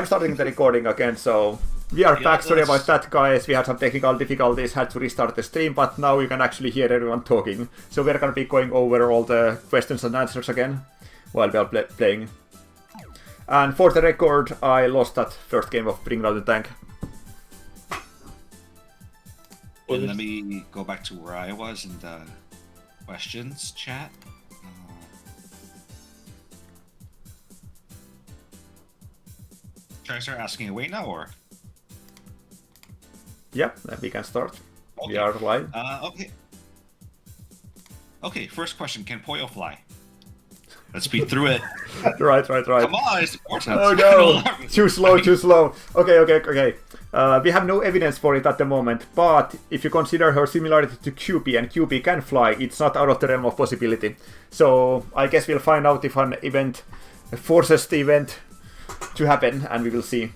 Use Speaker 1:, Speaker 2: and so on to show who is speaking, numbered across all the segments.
Speaker 1: I'm starting the recording again, so we are back. Sorry about that, guys. We had some technical difficulties, had to restart the stream, but now you can actually hear everyone talking. So we're gonna be going over all the questions and answers again while we are playing. And for the record, I lost that first game of Bring Down the Tank.
Speaker 2: And let me go back to where I was in the questions chat. Should I start asking away now, or?
Speaker 1: Yeah, then we can start.
Speaker 2: Okay.
Speaker 1: We are live.
Speaker 2: Okay. Okay, first question. Can Poyo fly? Let's speed through it.
Speaker 1: Right.
Speaker 2: Come on, it's important.
Speaker 1: Oh no! Too slow. Okay. We have no evidence for it at the moment, but if you consider her similarity to QP, and QP can fly, it's not out of the realm of possibility. So I guess we'll find out if an event forces the event to happen, and we will see.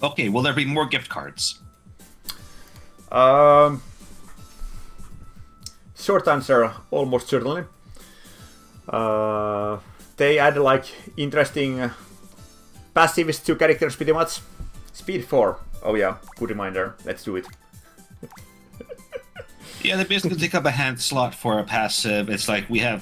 Speaker 2: Okay, will there be more gift cards?
Speaker 1: Short answer, almost certainly. They add like interesting passives to characters pretty much. Speed 4. Oh yeah, good reminder. Let's do it.
Speaker 2: Yeah, they basically take up a hand slot for a passive. It's like we're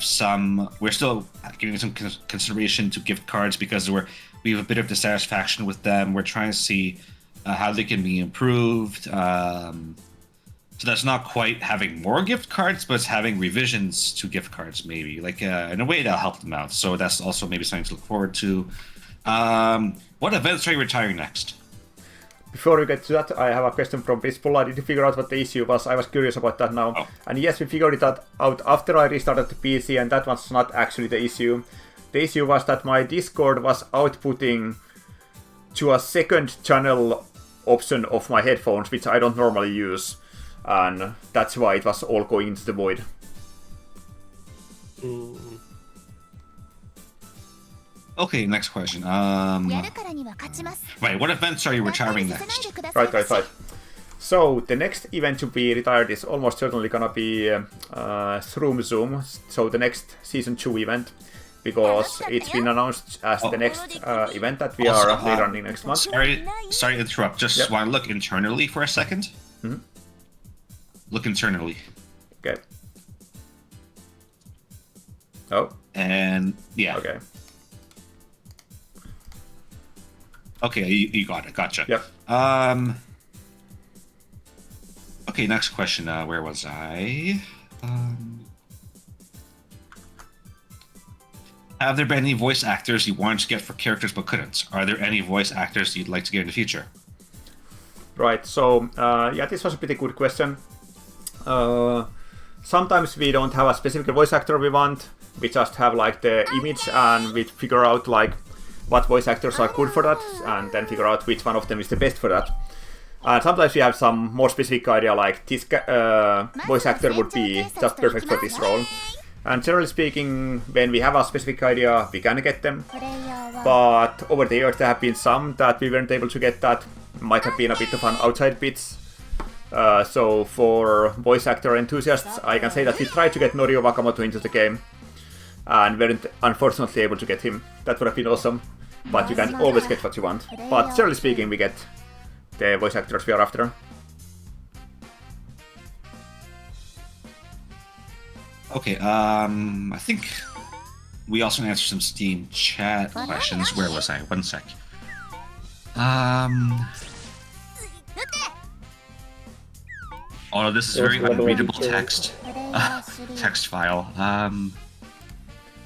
Speaker 2: still giving some consideration to gift cards because we have a bit of dissatisfaction with them. We're trying to see how they can be improved. So that's not quite having more gift cards, but it's having revisions to gift cards, maybe. Like, in a way, that'll help them out. So that's also maybe something to look forward to. What events are you retiring next?
Speaker 1: Before we get to that, I have a question from Bispola. Did you figure out what the issue was? I was curious about that now.
Speaker 2: Oh.
Speaker 1: And yes, we figured it out after I restarted the PC, and that was not actually the issue. The issue was that my Discord was outputting to a second channel option of my headphones, which I don't normally use. And that's why it was all going into the void.
Speaker 2: Okay, next question. Right, what events are you retiring next?
Speaker 1: Right. So, the next event to be retired is almost certainly gonna be Shroom Zoom, so the next Season 2 event, because it's been announced as the next event that we are running next month.
Speaker 2: Sorry to interrupt, just want to look internally for a second.
Speaker 1: Mm-hmm.
Speaker 2: Look internally.
Speaker 1: Okay. Oh.
Speaker 2: And, yeah.
Speaker 1: Okay.
Speaker 2: Okay, you got it. Gotcha.
Speaker 1: Yep.
Speaker 2: Okay, next question. Where was I? Have there been any voice actors you wanted to get for characters but couldn't? Are there any voice actors you'd like to get in the future?
Speaker 1: Right, so, yeah, this was a pretty good question. Sometimes we don't have a specific voice actor we want. We just have, like, the image, and we figure out, like, what voice actors are good for that, and then figure out which one of them is the best for that. And sometimes we have some more specific idea, like this voice actor would be just perfect for this role. And generally speaking, when we have a specific idea, we can get them. But over the years there have been some that we weren't able to get that. Might have been a bit of an outside pitch. So for voice actor enthusiasts, I can say that we tried to get Norio Wakamoto into the game, and weren't unfortunately able to get him. That would have been awesome, but you can't always get what you want. But generally speaking, we get the voice actors we are after.
Speaker 2: Okay, I think we also answered some Steam chat questions. Where was I? One sec. Oh, this is very unreadable text. Text file.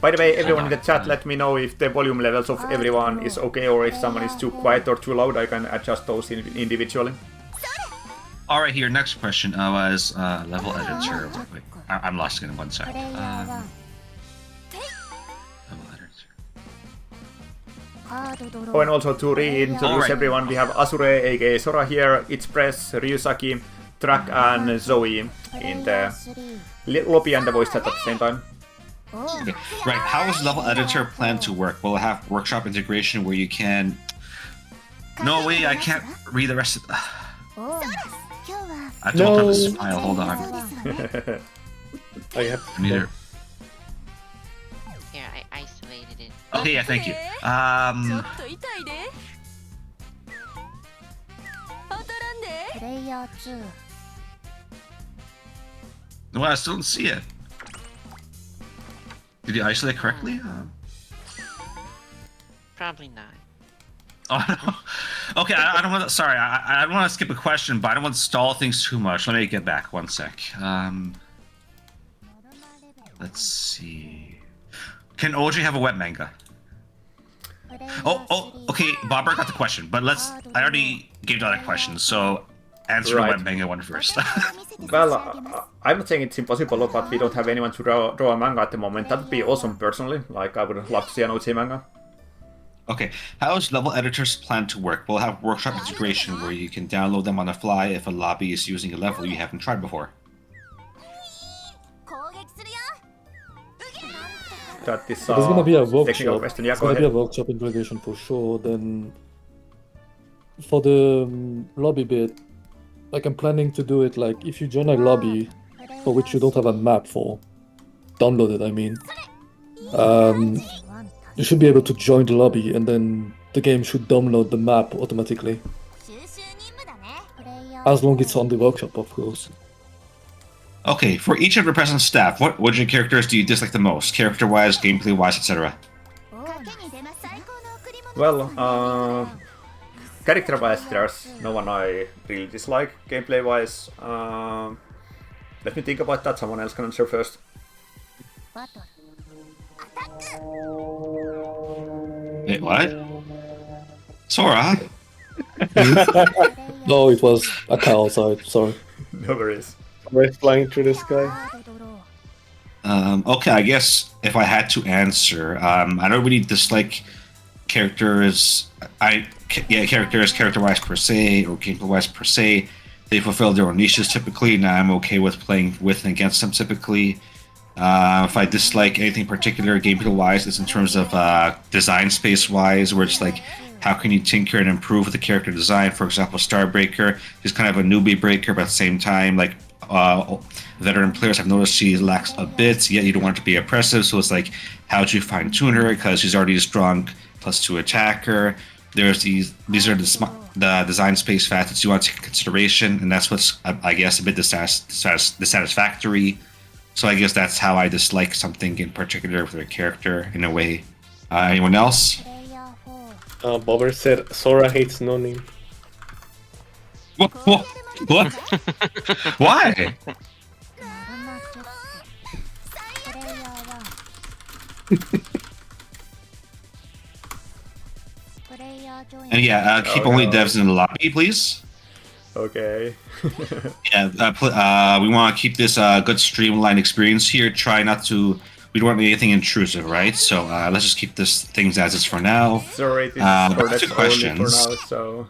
Speaker 1: By the way, everyone in the chat, let me know if the volume levels of everyone is okay, or if someone is too quiet or too loud. I can adjust those individually.
Speaker 2: Alright, here, next question was level editor. Wait, I'm lost again in 1 sec. Level editor.
Speaker 1: Oh, and also to reintroduce everyone, we have Asure, aka Sora here, It's-Press, Ryusaki, Trak, and Zoe in the lobby and the voice chat at the same time.
Speaker 2: Okay. Right, how is level editor planned to work? Will it have workshop integration where you can... No way, I can't read the rest of... I don't have this file, hold on.
Speaker 3: I have...
Speaker 2: Neither.
Speaker 4: Here, I isolated it.
Speaker 2: Okay, yeah, thank you. No, I still don't see it. Did you isolate correctly?
Speaker 4: Probably not.
Speaker 2: Oh no. Okay, I don't want to. Sorry, I don't want to skip a question, but I don't want to stall things too much. Let me get back 1 sec. Let's see. Can OJ have a wet manga? Oh, okay. Bobber got the question, but I already gave the other question, so answer the wet manga one first.
Speaker 1: Well, I'm not saying it's impossible, but we don't have anyone to draw a manga at the moment. That would be awesome, personally. Like, I would love to see an OG manga.
Speaker 2: Okay, how is level editors plan to work? We'll have workshop integration where you can download them on the fly if a lobby is using a level you haven't tried before.
Speaker 1: That is
Speaker 5: There's gonna be a
Speaker 1: technical
Speaker 5: workshop.
Speaker 1: question. Yeah,
Speaker 5: There's
Speaker 1: go
Speaker 5: gonna be a
Speaker 1: ahead.
Speaker 5: workshop integration for sure. Then for the lobby bit, like I'm planning to do it like if you join a lobby for which you don't have a map for, download it. I mean, you should be able to join the lobby, and then the game should download the map automatically, as long as it's on the workshop, of course.
Speaker 2: Okay, for each of the present staff, what your characters do you dislike the most? Character-wise, gameplay-wise, etc.
Speaker 1: Well, character-wise, there's no one I really dislike. Gameplay-wise, let me think about that. Someone else can answer first.
Speaker 2: Wait, what? Sora?
Speaker 5: No, it was a cow outside. Sorry.
Speaker 1: No worries.
Speaker 3: Right, flying through the sky.
Speaker 2: Okay, I guess if I had to answer, I don't really dislike characters. Character-wise per se, or gameplay-wise per se. They fulfill their own niches typically, and I'm okay with playing with and against them typically. If I dislike anything particular gameplay-wise, it's in terms of design space-wise, where it's like, how can you tinker and improve with the character design? For example, Starbreaker is kind of a newbie breaker, but at the same time, like veteran players have noticed she lacks a bit, yet you don't want it to be oppressive. So it's like, how do you fine-tune her? Because she's already a strong +2 attacker. There's these are the design space facets you want to take into consideration, and that's what's, I guess, a bit dissatisfactory. So I guess that's how I dislike something in particular with a character in a way. Anyone else?
Speaker 3: Bobber said Sora hates Noni.
Speaker 2: What? Why? And yeah, keep only devs in the lobby, please.
Speaker 1: Okay.
Speaker 2: Yeah, we want to keep this good streamlined experience here. Try not to. We don't want anything intrusive, right? So let's just keep this things as is for now.
Speaker 1: Sorry, this is for
Speaker 2: two
Speaker 1: only
Speaker 2: questions.
Speaker 1: for now, so...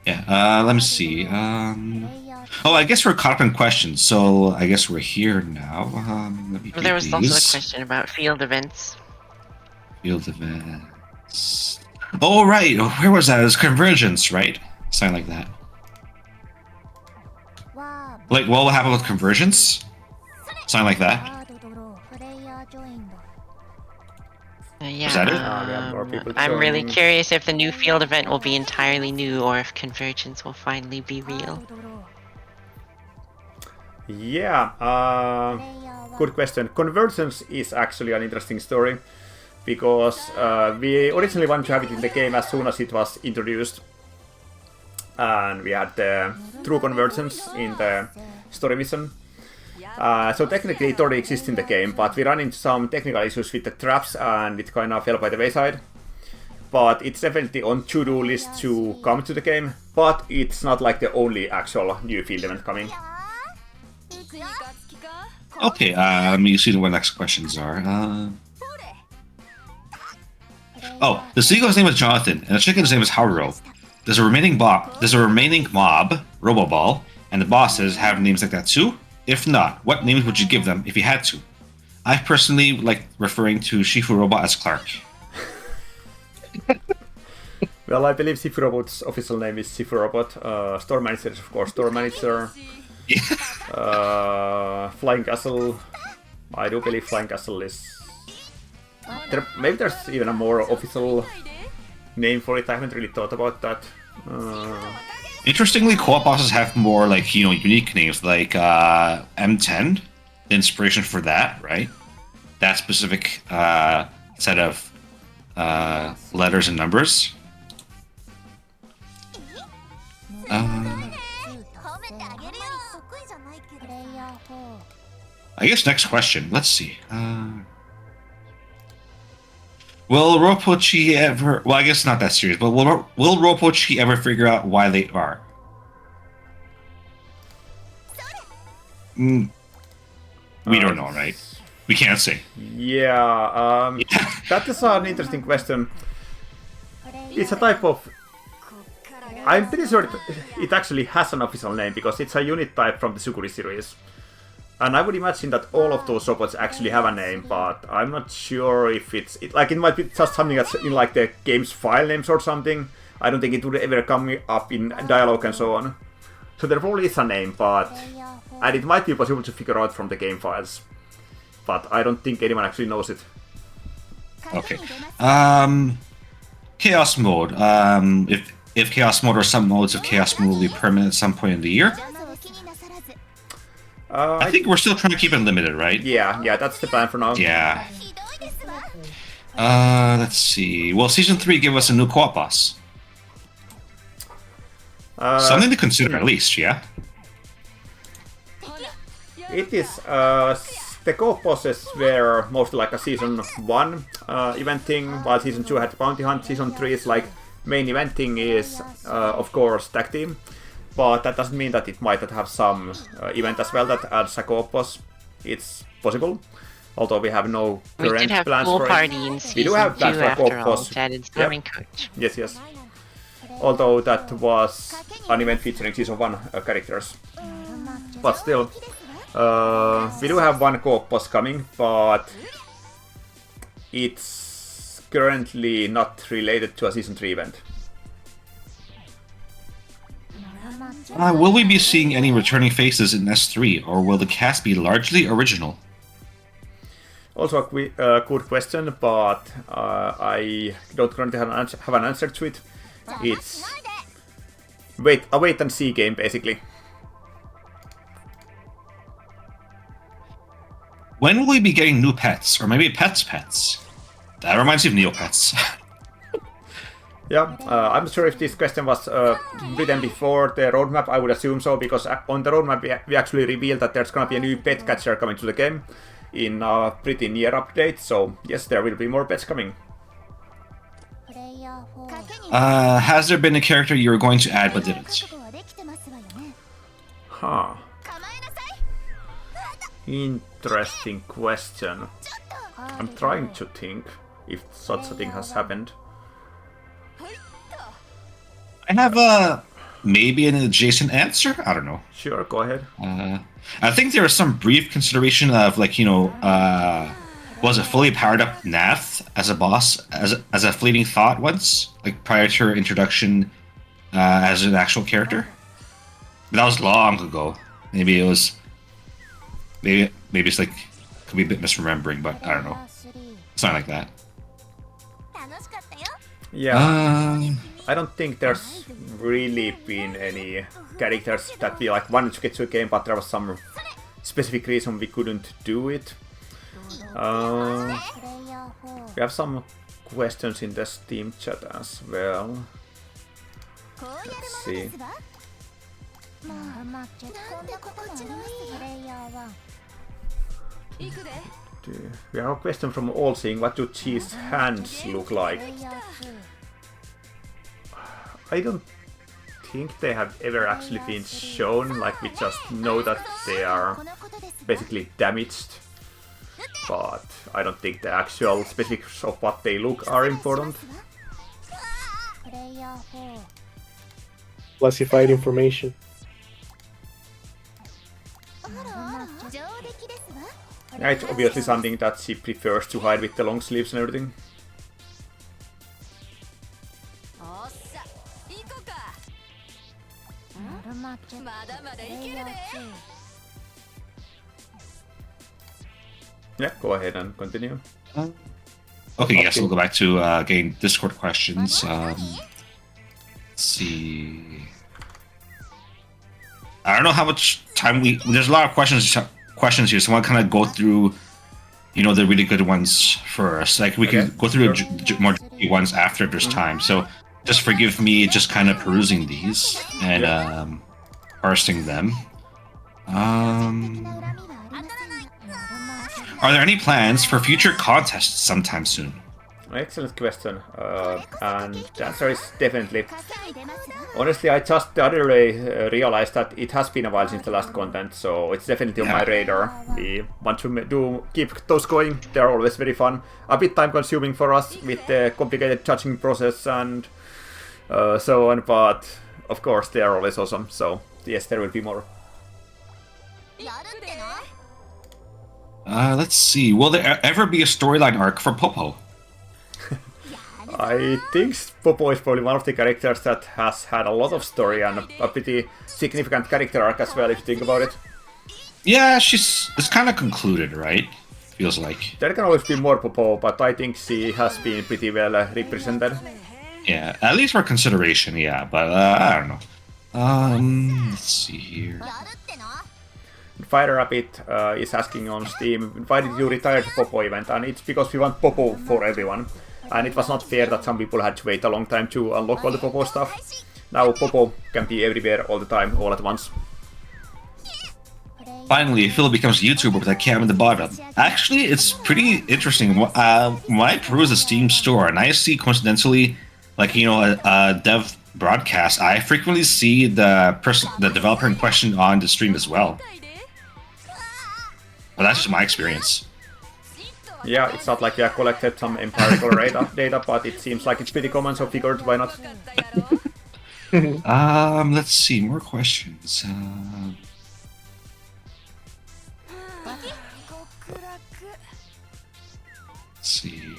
Speaker 2: Yeah, let me see. Oh, I guess we're caught up in questions, so I guess we're here now. Let me
Speaker 4: Well, there was
Speaker 2: read
Speaker 4: also a
Speaker 2: these.
Speaker 4: question about field events.
Speaker 2: Field events. Oh, right. Where was that? It was convergence, right? Something like that. Like, what will happen with convergence? Something like that.
Speaker 4: Yeah,
Speaker 2: that it?
Speaker 1: we have more people
Speaker 4: I'm really
Speaker 1: joining.
Speaker 4: curious if the new field event will be entirely new or if convergence will finally be real.
Speaker 1: Yeah, good question. Convergence is actually an interesting story, because we originally wanted to have it in the game as soon as it was introduced. And we had the true convergence in the story vision. So technically it already exists in the game, but we ran into some technical issues with the traps and it kind of fell by the wayside. But it's definitely on to-do list to come to the game, but it's not like the only actual new field event coming.
Speaker 2: Okay, let me see what next questions are. Oh, the seagull's name is Jonathan, and the chicken's name is Haruo. There's a remaining mob, Roboball, and the bosses have names like that too? If not, what names would you give them if you had to? I personally like referring to Shifu Robot as Clark.
Speaker 1: Well, I believe Sifu Robot's official name is Sifu Robot. Store Manager is of course Store Manager. Flying Castle. I do believe Flying Castle is... maybe there's even a more official name for it. I haven't really thought about that.
Speaker 2: Interestingly, co-op bosses have more like unique names, like M10. The inspiration for that, right? That specific set of letters and numbers. I guess next question. Let's see. Will Ropochi ever? Well, I guess not that serious, but will Ropochi ever figure out why they are? We don't know, right? We can't say.
Speaker 1: Yeah, that is an interesting question. It's a type of... I'm pretty sure it actually has an official name, because it's a unit type from the Sukuri series. And I would imagine that all of those robots actually have a name, but I'm not sure if it might be just something that's in like the game's file names or something. I don't think it would ever come up in dialogue and so on. So there probably is a name, and it might be possible to figure out from the game files. But I don't think anyone actually knows it.
Speaker 2: Okay. Chaos mode. If chaos mode or some modes of chaos mode will be permanent at some point in the year. I think we're still trying to keep it limited, right?
Speaker 1: Yeah, that's the plan for now.
Speaker 2: Yeah. Let's see. Will Season 3 give us a new co-op boss? Something to consider at least, yeah?
Speaker 1: It is, the co-op bosses were mostly like a Season 1 event thing, while Season 2 had Bounty Hunt. Season 3 is like, main event thing is, of course, Tag Team. But that doesn't mean that it might not have some event as well that adds a co-op boss. It's possible, although we have no current plans for it.
Speaker 4: Party in
Speaker 1: We do have plans for a co-op boss.
Speaker 4: Yep. Coach.
Speaker 1: Yes. Although that was an event featuring Season 1 characters. But still, we do have one co-op boss coming, but it's currently not related to a Season 3 event.
Speaker 2: Will we be seeing any returning faces in S3, or will the cast be largely original?
Speaker 1: Also a good question, but I don't currently have an answer to it. It's a wait and see game, basically.
Speaker 2: When will we be getting new pets, or maybe pets? That reminds me of Neopets.
Speaker 1: Yeah, I'm not sure if this question was written before the roadmap. I would assume so, because on the roadmap we actually revealed that there's gonna be a new pet catcher coming to the game in a pretty near update. So yes, there will be more pets coming.
Speaker 2: Has there been a character you were going to add but didn't?
Speaker 1: Huh. Interesting question. I'm trying to think if such a thing has happened.
Speaker 2: I have maybe an adjacent answer. I don't know.
Speaker 1: Sure, go ahead.
Speaker 2: I think there was some brief consideration of was it fully powered up Nath as a boss as a fleeting thought once, like prior to her introduction as an actual character. But that was long ago. Maybe it was. Maybe it's like could be a bit misremembering, but I don't know. Something like that.
Speaker 1: Yeah. I don't think there's really been any characters that we like wanted to get to a game, but there was some specific reason we couldn't do it. We have some questions in the Steam chat as well. Let's see. We have a question from Allseeing. What do Chi's hands look like? I don't think they have ever actually been shown, like we just know that they are basically damaged. But I don't think the actual specifics of what they look are important.
Speaker 3: Classified information.
Speaker 1: Yeah, it's obviously something that she prefers to hide with the long sleeves and everything. Yeah, go ahead and continue.
Speaker 2: Okay, yes, we'll go back to getting Discord questions. Let's see. I don't know how much time there's a lot of questions here, so I want to kind of go through, the really good ones first. Like we can go through more ones after there's time. So just forgive me, just kind of perusing these and parsing them. Are there any plans for future contests sometime soon?
Speaker 1: Excellent question, and the answer is definitely. Honestly, I just the other day realized that it has been a while since the last content, so it's definitely on my radar. We want to keep those going. They're always very fun. A bit time consuming for us with the complicated judging process and so on, but of course they are always awesome. So yes, there will be more.
Speaker 2: Let's see. Will there ever be a storyline arc for Popo?
Speaker 1: I think Popo is probably one of the characters that has had a lot of story and a pretty significant character arc as well, if you think about it.
Speaker 2: Yeah, it's kind of concluded, right? Feels like.
Speaker 1: There can always be more Popo, but I think she has been pretty well represented.
Speaker 2: Yeah, at least for consideration, yeah, but I don't know. Let's see here.
Speaker 1: Fire Rabbit is asking on Steam, why did you retire the Popo event? And it's because we want Popo for everyone. And it was not fair that some people had to wait a long time to unlock all the Popo stuff. Now Popo can be everywhere all the time, all at once.
Speaker 2: Finally, Phil becomes a YouTuber with a cam in the bottom. Actually, it's pretty interesting. When I peruse the Steam store and I see coincidentally, like, a dev broadcast, I frequently see the developer in question on the stream as well. But that's just my experience.
Speaker 1: Yeah, it's not like we have collected some empirical data, but it seems like it's pretty common, so figured why not.
Speaker 2: Let's see, more questions. Let's see.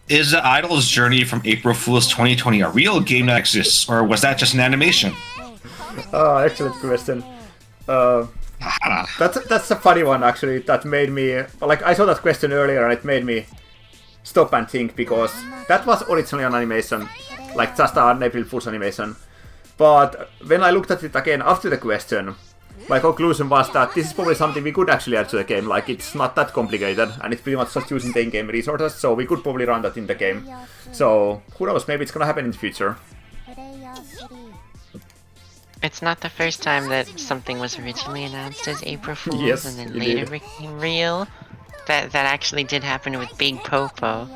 Speaker 2: Is the Idol's journey from April Fool's 2020 a real game that exists, or was that just an animation?
Speaker 1: Excellent question. That's a funny one, actually. That made me I saw that question earlier, and it made me stop and think, because that was originally an animation, like just an April Fool's animation. But when I looked at it again after the question, my conclusion was that this is probably something we could actually add to the game. Like, it's not that complicated, and it's pretty much just using the in-game resources, so we could probably run that in the game. So who knows? Maybe it's gonna happen in the future.
Speaker 4: It's not the first time that something was originally announced as April Fool's
Speaker 1: Yes,
Speaker 4: and then
Speaker 1: indeed.
Speaker 4: later became real. That actually did happen with Big Popo.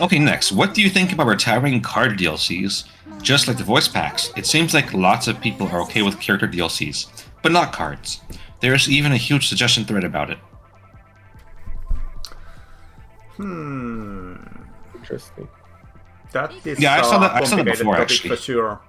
Speaker 2: Okay, next. What do you think about retiring card DLCs? Just like the voice packs, it seems like lots of people are okay with character DLCs, but not cards. There's even a huge suggestion thread about it.
Speaker 3: Interesting.
Speaker 1: That is
Speaker 2: Yeah, I saw that
Speaker 1: complicated
Speaker 2: before,
Speaker 1: topic
Speaker 2: actually.
Speaker 1: for sure.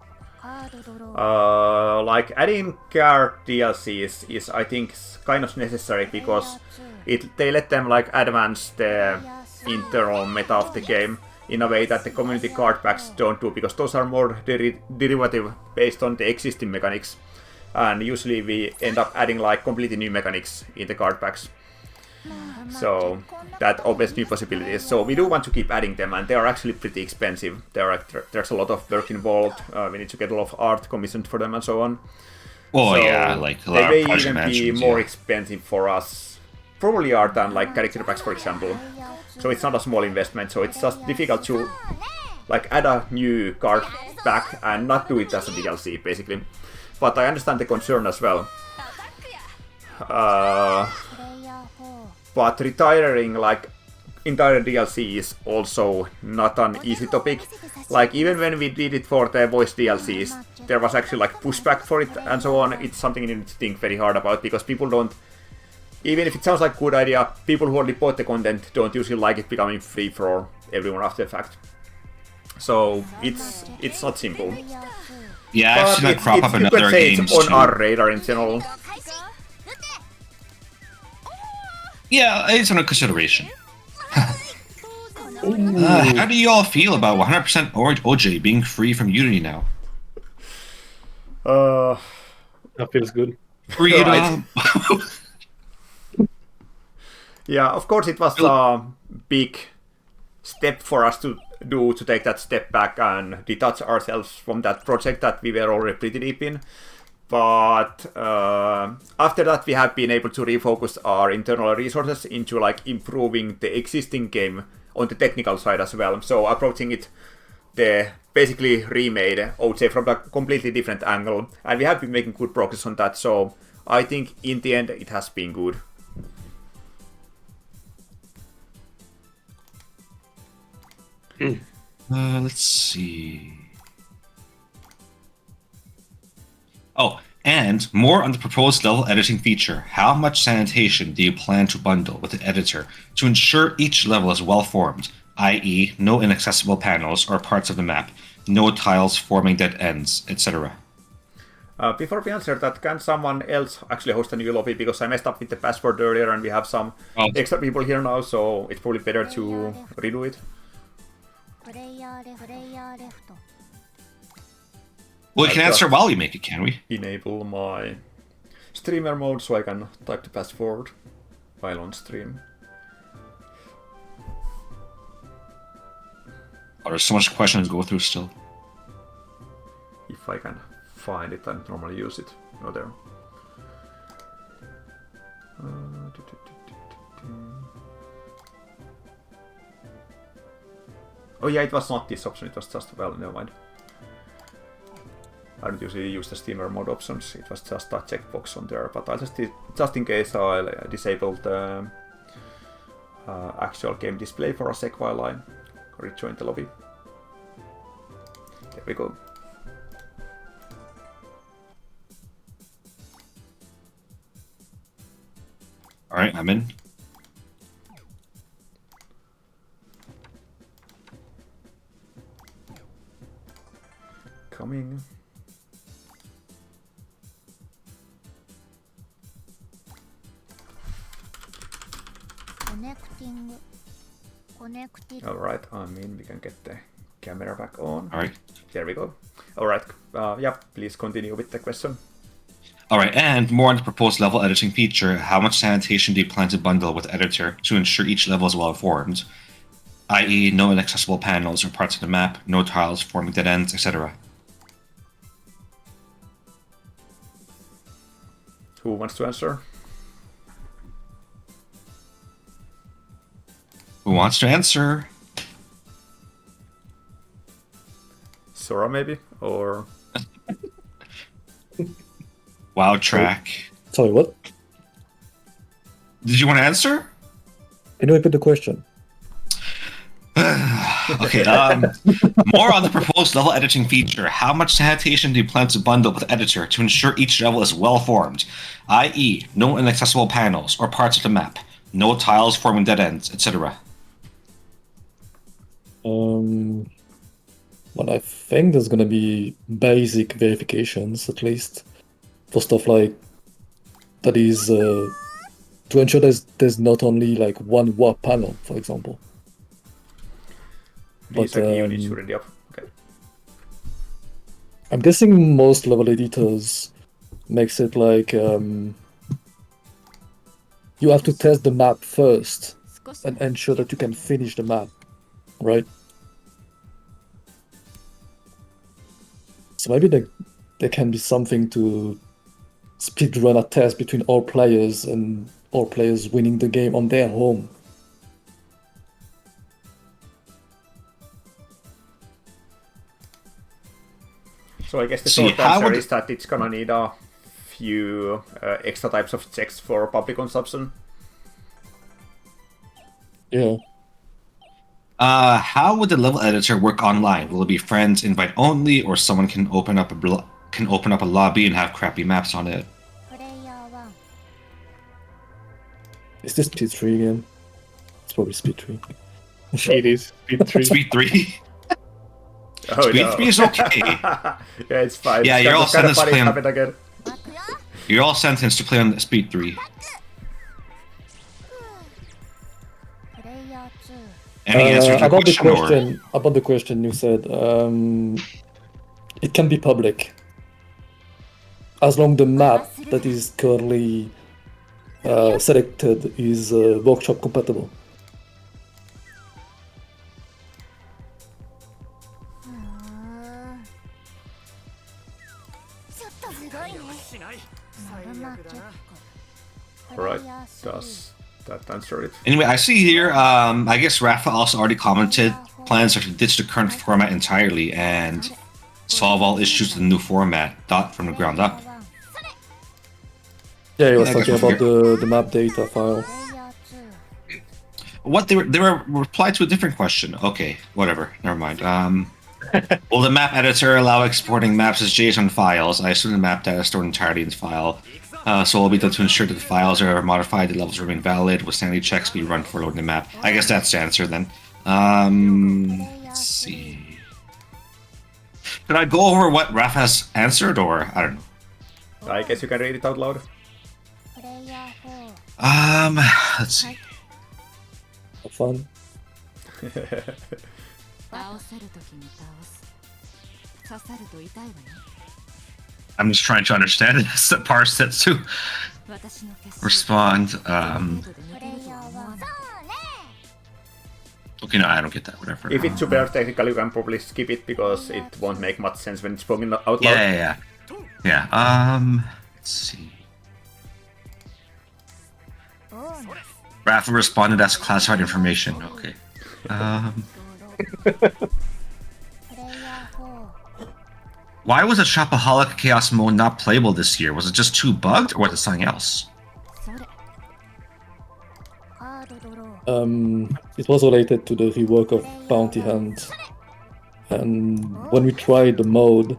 Speaker 1: Like, adding card DLCs is, I think, kind of necessary, because they let them like advance the internal meta of the game in a way that the community card packs don't do, because those are more derivative based on the existing mechanics, and usually we end up adding like completely new mechanics in the card packs. So that opens new possibilities. So we do want to keep adding them, and they are actually pretty expensive. There's a lot of work involved. We need to get a lot of art commissioned for them and so on.
Speaker 2: Oh,
Speaker 1: So
Speaker 2: yeah, like a
Speaker 1: they
Speaker 2: lot
Speaker 1: may
Speaker 2: of project
Speaker 1: even be
Speaker 2: management.
Speaker 1: more
Speaker 2: Yeah.
Speaker 1: expensive for us, probably are than like character packs, for example. So it's not a small investment. So it's just difficult to like add a new card pack and not do it as a DLC, basically. But I understand the concern as well. But retiring like entire DLC is also not an easy topic. Like, even when we did it for the voice DLCs, there was actually like pushback for it and so on. It's something you need to think very hard about, because people don't, even if it sounds like a good idea, people who already bought the content don't usually like it becoming free for everyone after the fact. So it's not simple.
Speaker 2: Yeah, I've seen that crop up in
Speaker 1: you could
Speaker 2: other
Speaker 1: say
Speaker 2: games
Speaker 1: it's on
Speaker 2: too.
Speaker 1: our radar in general.
Speaker 2: Yeah, it's under consideration. How do you all feel about 100% OJ being free from Unity now?
Speaker 3: That feels good.
Speaker 2: Freedom.
Speaker 1: Yeah, of course it was a big step for us to do to take that step back and detach ourselves from that project that we were already pretty deep in. But after that, we have been able to refocus our internal resources into like improving the existing game on the technical side as well. So approaching it the basically remade, I would say, from a completely different angle. And we have been making good progress on that. So I think in the end, it has been good.
Speaker 2: Let's see. Oh, and more on the proposed level editing feature. How much sanitation do you plan to bundle with the editor to ensure each level is well formed, i.e., no inaccessible panels or parts of the map, no tiles forming dead ends, etc.?
Speaker 1: Before we answer that, can someone else actually host a new lobby? Because I messed up with the password earlier and we have some extra people here now, so it's probably better to redo it.
Speaker 2: Well, we can answer while we make it, can we?
Speaker 1: Enable my streamer mode so I can type the password while on stream.
Speaker 2: Oh, there's so much questions to go through still.
Speaker 1: If I can find it, I normally use it. Oh, there. Oh yeah, it was not this option, it was just, well, never mind. I don't usually use the streamer mode options, it was just a checkbox on there, but I'll just in case I'll disable the actual game display for a sec while I rejoin the lobby. There we go.
Speaker 2: Alright, I'm in.
Speaker 1: Coming. Alright, I'm in. We can get the camera back on.
Speaker 2: Alright.
Speaker 1: There we go. Alright, yeah, please continue with the question.
Speaker 2: Alright, and more on the proposed level editing feature. How much sanitation do you plan to bundle with editor to ensure each level is well formed, i.e., no inaccessible panels or parts of the map, no tiles forming dead ends, etc.?
Speaker 1: Who wants to answer?
Speaker 2: Who wants to answer?
Speaker 1: Sora, maybe? Or...
Speaker 2: Wow, track.
Speaker 5: Sorry, what?
Speaker 2: Did you want to answer?
Speaker 5: Can you repeat the question?
Speaker 2: Okay, more on the proposed level editing feature. How much sanitation do you plan to bundle with editor to ensure each level is well formed, i.e., no inaccessible panels or parts of the map, no tiles forming dead ends, etc.?
Speaker 5: Well, I think there's gonna be basic verifications, at least, for stuff like that is to ensure there's not only like one warp panel, for example.
Speaker 1: These
Speaker 5: But,
Speaker 1: are units already up. Okay.
Speaker 5: I'm guessing most level editors makes it like you have to test the map first and ensure that you can finish the map, right? So maybe there can be something to speedrun a test between all players and all players winning the game on their home.
Speaker 1: So I guess the short answer is that it's gonna need a few extra types of checks for public consumption.
Speaker 5: Yeah.
Speaker 2: How would the level editor work online? Will it be friends invite only, or someone can open up a lobby and have crappy maps on it?
Speaker 5: Is this speed 3 again? It's probably speed 3.
Speaker 3: It is speed 3.
Speaker 2: Speed 3?
Speaker 1: Oh,
Speaker 2: Speed
Speaker 1: no.
Speaker 2: 3 is okay.
Speaker 1: Yeah, it's fine.
Speaker 2: Yeah,
Speaker 1: It's
Speaker 2: you're all
Speaker 1: kind of
Speaker 2: sentenced to
Speaker 1: funny
Speaker 2: play on...
Speaker 1: happen again.
Speaker 2: You're all sentenced to play on Speed 3. Any answer to the question?
Speaker 5: About the question you said, it can be public as long the map that is currently selected is workshop compatible.
Speaker 1: Alright, does that answer it?
Speaker 2: Anyway, I see here, I guess Rafa also already commented plans are to ditch the current format entirely and solve all issues with the new format, dot from the ground up.
Speaker 5: Yeah, he was
Speaker 2: Yeah, I
Speaker 5: talking
Speaker 2: guess
Speaker 5: about
Speaker 2: we're
Speaker 5: the map data file.
Speaker 2: What they were replied to a different question. Okay, whatever. Never mind. Will the map editor allow exporting maps as JSON files? I assume the map data is stored entirely in the file. So it will be done to ensure that the files are modified, the levels remain valid, with sanity checks be run for loading the map. I guess that's the answer then. Let's see. Should I go over what Raf has answered, or I don't know?
Speaker 1: I guess you can read it out loud.
Speaker 2: Let's see.
Speaker 5: Have fun.
Speaker 2: I'm just trying to understand it. It's the parse it to respond. Okay, no, I don't get that. Whatever.
Speaker 1: If it's super technical, you can probably skip it because it won't make much sense when it's spoken out loud.
Speaker 2: Yeah. Let's see. Rafa responded as classified information. Okay. Why was a Shopaholic Chaos mode not playable this year? Was it just too bugged, or was it something else?
Speaker 5: It was related to the rework of Bounty Hunt. And when we tried the mode,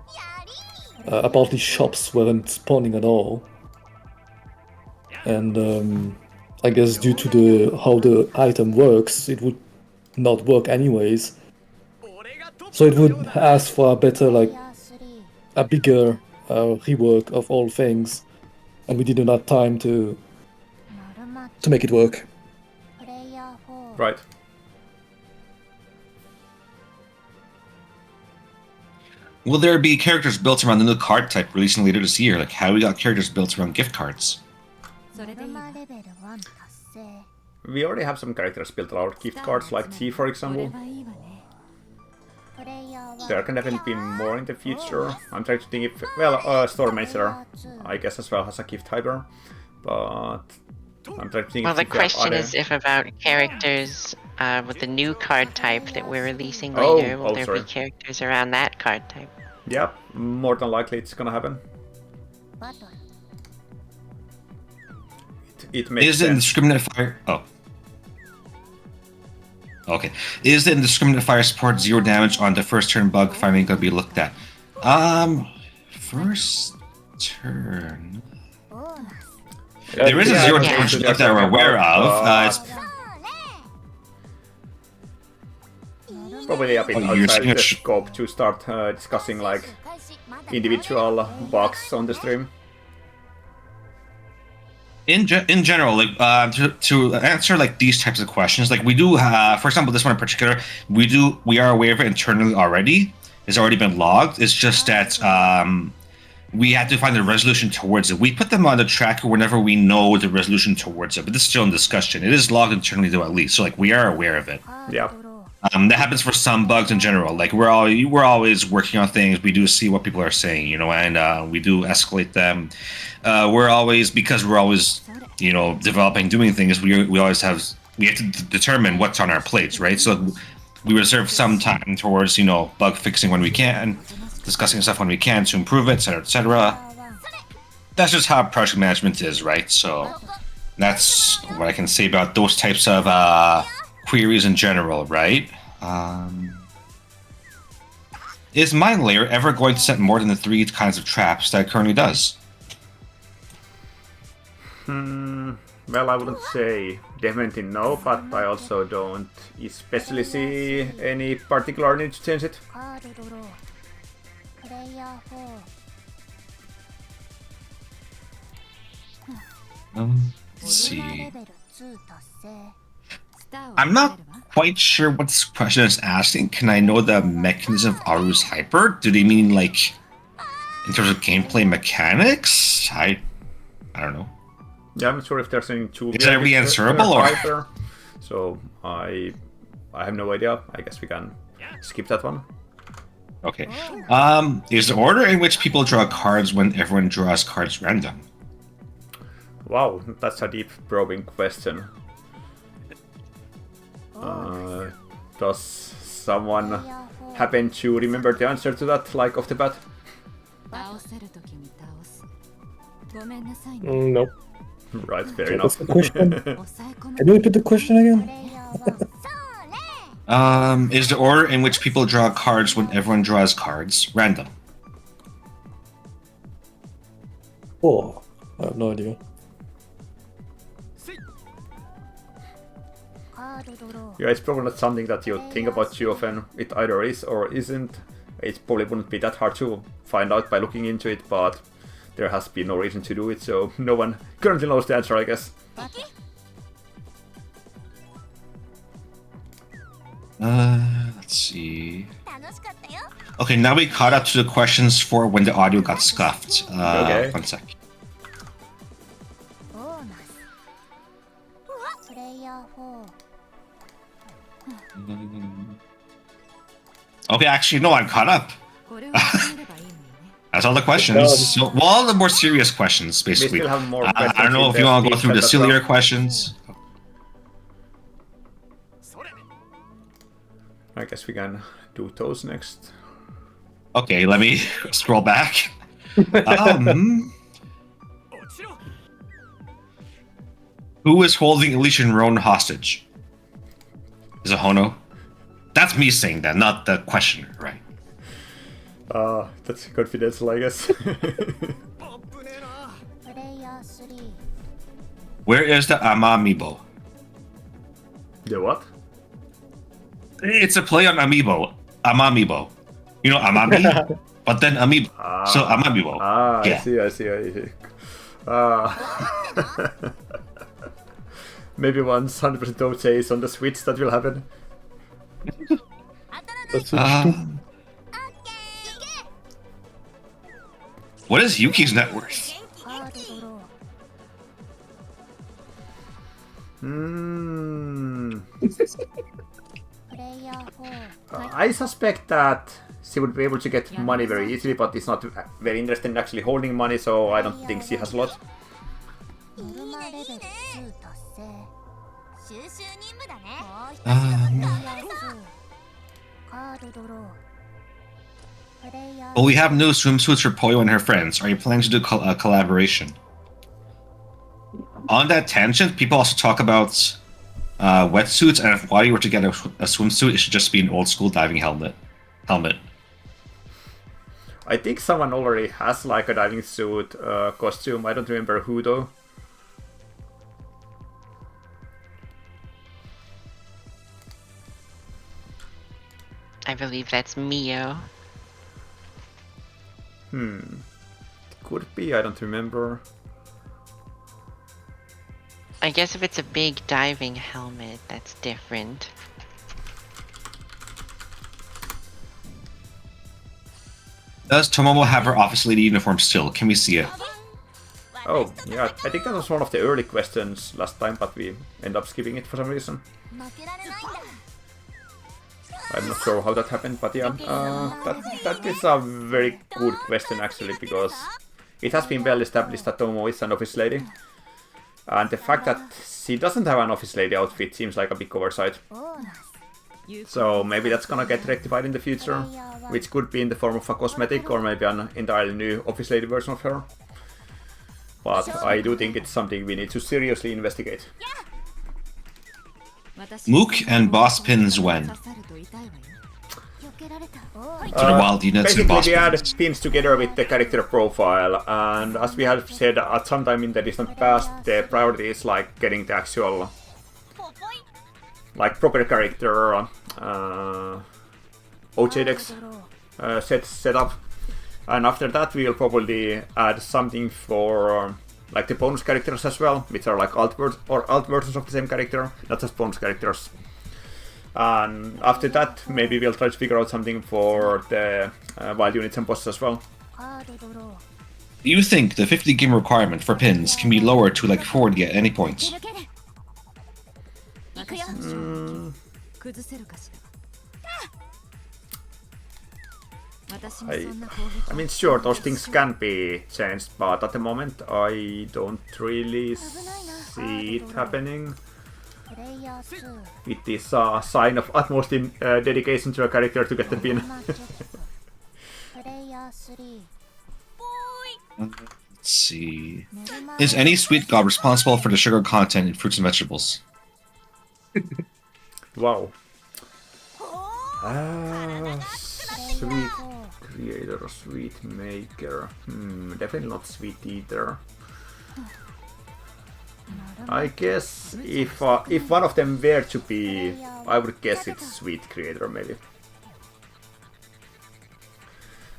Speaker 5: apparently shops weren't spawning at all. And I guess due to how the item works, it would not work anyways. So it would ask for a better, like, a bigger rework of all things, and we didn't have time to make it work.
Speaker 1: Right.
Speaker 2: Will there be characters built around the new card type releasing later this year? Like how we got characters built around gift cards?
Speaker 1: We already have some characters built around gift cards, like T, for example. There can definitely be more in the future. I'm trying to think if... Well, Storm Master, I guess, as well has a gift hyper. But... I'm trying to think
Speaker 4: Well, the
Speaker 1: if there are
Speaker 4: question
Speaker 1: other...
Speaker 4: is if about characters with the new card type that we're releasing later, will there be characters around that card type?
Speaker 1: Yep, more than likely it's gonna happen. It makes
Speaker 2: Is
Speaker 1: sense.
Speaker 2: the indiscriminate fire? Oh. Okay. Is the indiscriminate fire support 0 damage on the first turn bug finally gonna be looked at? First turn. There is a 0 damage bug that we're aware of.
Speaker 1: It's probably a bit outside the scope to start discussing like individual bugs on the stream.
Speaker 2: In general, like to answer like these types of questions, like we do have, for example, this one in particular, we are aware of it internally already. It's already been logged. It's just that we had to find the resolution towards it. We put them on the tracker whenever we know the resolution towards it, but this is still in discussion. It is logged internally though, at least, so like we are aware of it.
Speaker 1: Yeah.
Speaker 2: That happens for some bugs in general. Like we're always working on things. We do see what people are saying, you know, and we do escalate them. We're always, because we're always, you know, developing, doing things. We have to determine what's on our plates, right? So we reserve some time towards, you know, bug fixing when we can, discussing stuff when we can to improve it, etc., etc. That's just how project management is, right? So that's what I can say about those types of queries in general, right? Is Mine Layer ever going to set more than the 3 kinds of traps that it currently does?
Speaker 1: Well, I wouldn't say definitely no, but I also don't especially see any particular need to change it.
Speaker 2: Let's see. I'm not quite sure what this question is asking. Can I know the mechanism of Aru's hyper? Do they mean like in terms of gameplay mechanics? I don't know.
Speaker 1: Yeah, I'm not sure if there's anything too.
Speaker 2: Is that really answerable or?
Speaker 1: Hyper, so I have no idea. I guess we can skip that one.
Speaker 2: Okay. Is the order in which people draw cards when everyone draws cards random?
Speaker 1: Wow, that's a deep, probing question. Does someone happen to remember the answer to that, like off the bat?
Speaker 3: Nope.
Speaker 1: Right, fair
Speaker 5: So
Speaker 1: enough.
Speaker 5: what's the question? Can you repeat the question again?
Speaker 2: Is the order in which people draw cards when everyone draws cards random?
Speaker 5: Oh, I have no idea.
Speaker 1: Yeah, it's probably not something that you think about too often. It either is or isn't. It probably wouldn't be that hard to find out by looking into it, but there has been no reason to do it, so no one currently knows the answer, I guess.
Speaker 2: Let's see. Okay, now we caught up to the questions for when the audio got scuffed.
Speaker 1: Okay.
Speaker 2: 1 sec. Okay, actually, no, I'm caught up. That's all the questions. So, well, all the more serious questions,
Speaker 1: We
Speaker 2: basically.
Speaker 1: still have more
Speaker 2: I
Speaker 1: questions.
Speaker 2: don't know
Speaker 1: in
Speaker 2: if
Speaker 1: the
Speaker 2: you want to go
Speaker 1: speech
Speaker 2: through the
Speaker 1: chat as
Speaker 2: sillier
Speaker 1: well.
Speaker 2: questions.
Speaker 1: I guess we can do those next.
Speaker 2: Okay, let me scroll back. Who is holding Elysian Roan hostage? Is it Hono? That's me saying that, not the questioner, right?
Speaker 1: That's confidential, I guess.
Speaker 2: Where is the Amamiibo?
Speaker 1: The what?
Speaker 2: It's a play on Amiibo. Amamiibo. You know Amami? But then Amiibo. So Amamiibo. Yeah.
Speaker 1: I see. Maybe once 100% don't say it's on the Switch that will happen.
Speaker 5: That's
Speaker 2: What is Yuki's net worth?
Speaker 1: I suspect that she would be able to get money very easily, but is not very interested in actually holding money, so I don't think she has a lot.
Speaker 2: Well, we have new swimsuits for Poyo and her friends. Are you planning to do a collaboration? On that tangent, people also talk about wetsuits, and if Wadi were to get a swimsuit, it should just be an old school diving helmet.
Speaker 1: I think someone already has like a diving suit costume. I don't remember who though.
Speaker 4: I believe that's Mio.
Speaker 1: Could be, I don't remember.
Speaker 4: I guess if it's a big diving helmet, that's different.
Speaker 2: Does Tomomo have her office lady uniform still? Can we see it?
Speaker 1: Oh, yeah, I think that was one of the early questions last time, but we end up skipping it for some reason. I'm not sure how that happened, but yeah, that is a very good question actually, because it has been well established that Tomo is an office lady. And the fact that she doesn't have an office lady outfit seems like a big oversight. So maybe that's gonna get rectified in the future, which could be in the form of a cosmetic or maybe an entirely new office lady version of her. But I do think it's something we need to seriously investigate.
Speaker 2: Mook and Boss Pins when? To the wild units and
Speaker 1: Basically,
Speaker 2: Boss
Speaker 1: we add
Speaker 2: Pins.
Speaker 1: pins together with the character profile, and as we have said at some time in the distant past, the priority is like getting the actual, like proper character OJ decks set up, and after that we will probably add something for like the bonus characters as well, which are like alt versions of the same character, not just bonus characters. And after that, maybe we'll try to figure out something for the wild units and bosses as well.
Speaker 2: Do you think the 50 game requirement for pins can be lowered to like 40 at any point?
Speaker 1: I mean, sure, those things can be changed, but at the moment I don't really see it happening. It is a sign of utmost dedication to a character to get the pin.
Speaker 2: Let's see. Is any sweet god responsible for the sugar content in fruits and vegetables?
Speaker 1: Wow. Sweet creator, sweet maker. Definitely not sweet eater. I guess if one of them were to be, I would guess it's sweet creator maybe.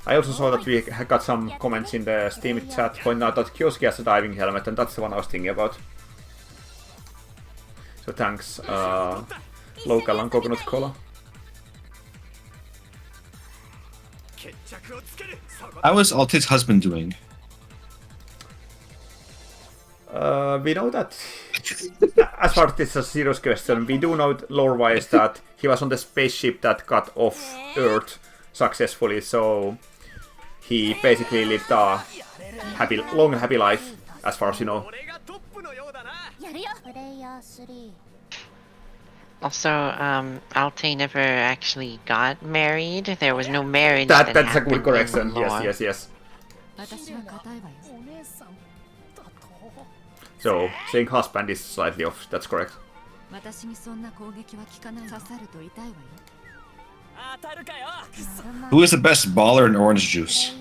Speaker 1: I also saw that we got some comments in the Steam chat pointing out that Kyosuke has a diving helmet, and that's the one I was thinking about. So thanks, local and coconut cola.
Speaker 2: How is Altid's husband doing?
Speaker 1: We know that, as far as this is a serious question, we do know lore-wise that he was on the spaceship that got off Earth successfully, so he basically lived a long happy life, as far as you know.
Speaker 4: Also, Alte never actually got married. There was no marriage.
Speaker 1: That's a
Speaker 4: happened
Speaker 1: good correction.
Speaker 4: in the lore.
Speaker 1: Yes. So saying husband is slightly off. That's correct.
Speaker 2: Who is the best baller in orange juice?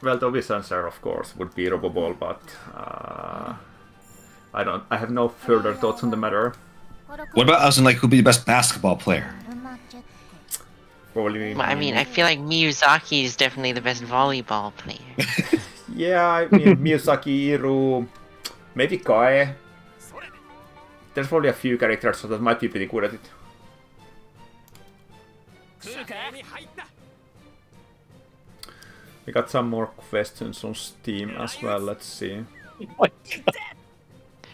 Speaker 1: Well, the obvious answer, of course, would be Roboball, but I have no further thoughts on the matter.
Speaker 2: What about as in like who'd be the best basketball player?
Speaker 1: Probably.
Speaker 4: Well, I mean, I feel like Miyazaki is definitely the best volleyball player.
Speaker 1: Yeah, I mean Miyazaki, Iru, maybe Kae. There's probably a few characters that might be pretty good at it. We got some more questions on Steam as well. Let's see.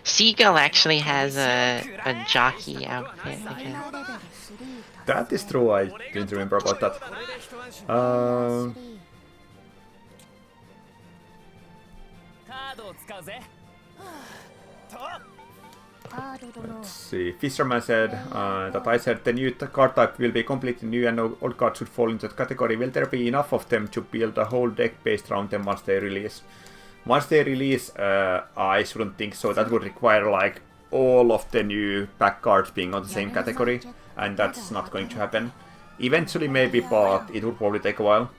Speaker 4: Seagull actually has a jockey outfit again.
Speaker 1: That is true, I didn't remember about that. Let's see. Fisherman said that I said the new card type will be completely new and no old cards should fall into that category. Will there be enough of them to build a whole deck based around them once they release? Once they release, I shouldn't think so. That would require like all of the new pack cards being on the same category, and that's not going to happen. Eventually maybe, but it would probably take a while.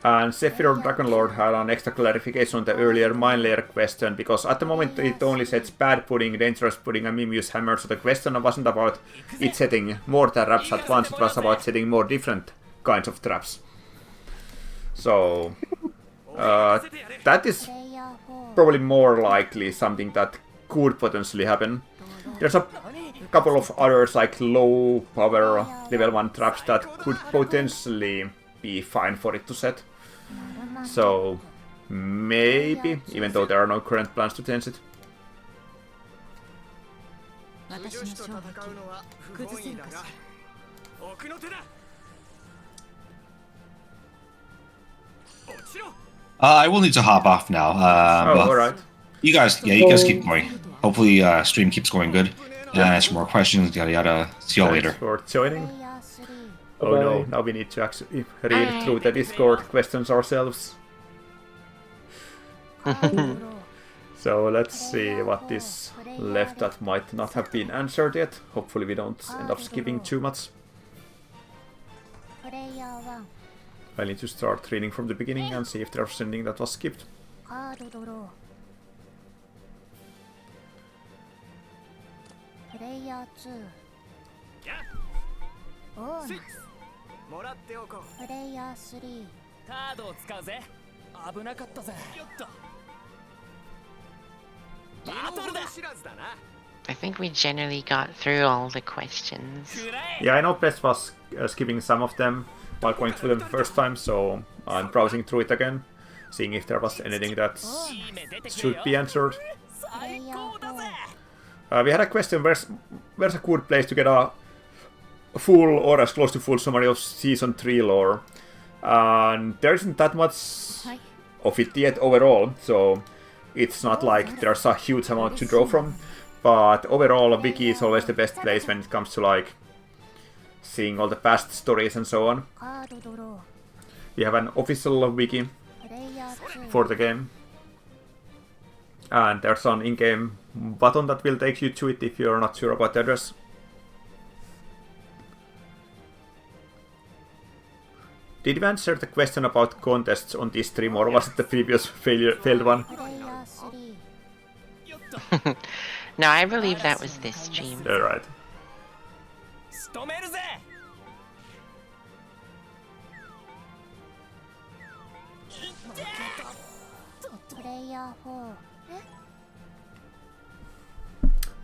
Speaker 1: And Sephiroth Dragonlord had an extra clarification on the earlier Mine Layer question, because at the moment it only sets Bad Pudding, Dangerous Pudding and Mimius Hammer, so the question wasn't about it setting more traps at once, it was about setting more different kinds of traps. So that is probably more likely something that could potentially happen. There's a couple of others like low power level 1 traps that could potentially be fine for it to set. So maybe, even though there are no current plans to change it.
Speaker 2: I will need to hop off now.
Speaker 1: Alright.
Speaker 2: You guys keep going. Hopefully, stream keeps going good. Answer more questions, yada yada. See y'all later.
Speaker 1: Thanks for joining. Oh no, now we need to actually read through the Discord questions ourselves. So let's see what is left that might not have been answered yet. Hopefully we don't end up skipping too much. I need to start reading from the beginning and see if there's anything that was skipped.
Speaker 4: I think we generally got through all the questions.
Speaker 1: Yeah, I know Best was skipping some of them. while going through them the first time, so I'm browsing through it again, seeing if there was anything that should be answered. We had a question, where's a good place to get a full or as close to full summary of Season 3 lore? And there isn't that much of it yet overall, so it's not like there's a huge amount to draw from. But overall, a wiki is always the best place when it comes to like seeing all the past stories and so on. We have an official wiki for the game. And there's an in-game button that will take you to it if you're not sure about the address. Did you answer the question about contests on this stream, or was it the previous failed one?
Speaker 4: No, I believe that was this stream.
Speaker 1: Alright.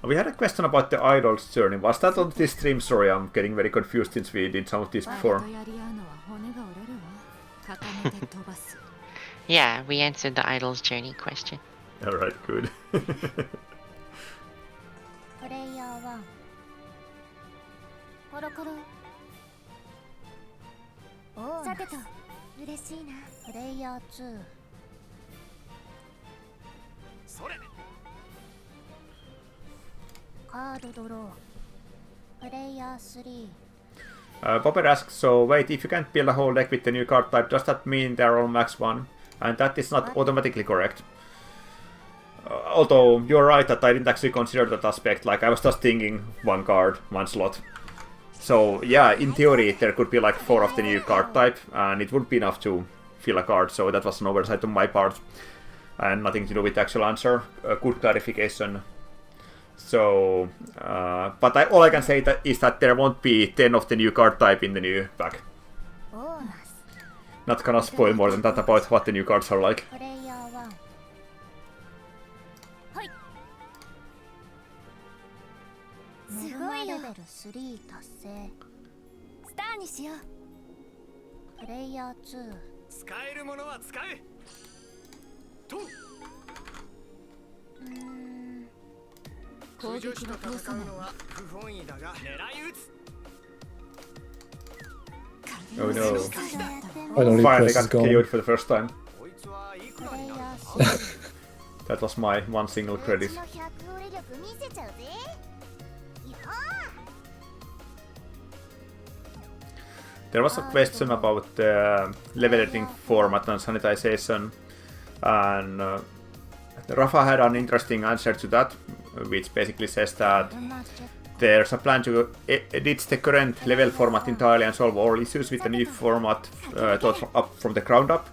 Speaker 1: We had a question about the idol's journey. Was that on this stream? Sorry, I'm getting very confused since we did some of this before.
Speaker 4: Yeah, we answered the idol's journey question.
Speaker 1: Alright, good. Bobber asks, so wait, if you can't build a whole deck with the new card type, does that mean they're all max 1? And that is not automatically correct. Although you're right that I didn't actually consider that aspect, like I was just thinking one card, one slot. So yeah, in theory there could be like 4 of the new card type, and it would be enough to fill a card, so that was an oversight on my part. And nothing to do with the actual answer. Good clarification. So, but all I can say is that there won't be 10 of the new card type in the new pack. Not gonna spoil more than that about what the new cards are like. Oh no. Finally got KO'd for the first time. That was my one single credit. There was a question about the level editing format and sanitization, and Rafa had an interesting answer to that, which basically says that there's a plan to edit the current level format entirely and solve all issues with the new format thought up from the ground up,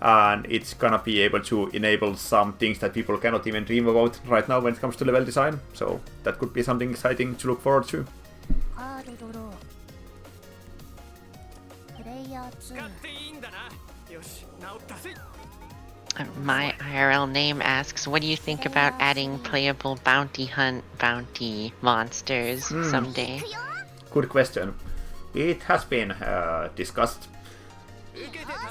Speaker 1: and it's gonna be able to enable some things that people cannot even dream about right now when it comes to level design, so that could be something exciting to look forward to.
Speaker 4: My IRL name asks, what do you think about adding playable bounty monsters someday?
Speaker 1: Good question. It has been discussed,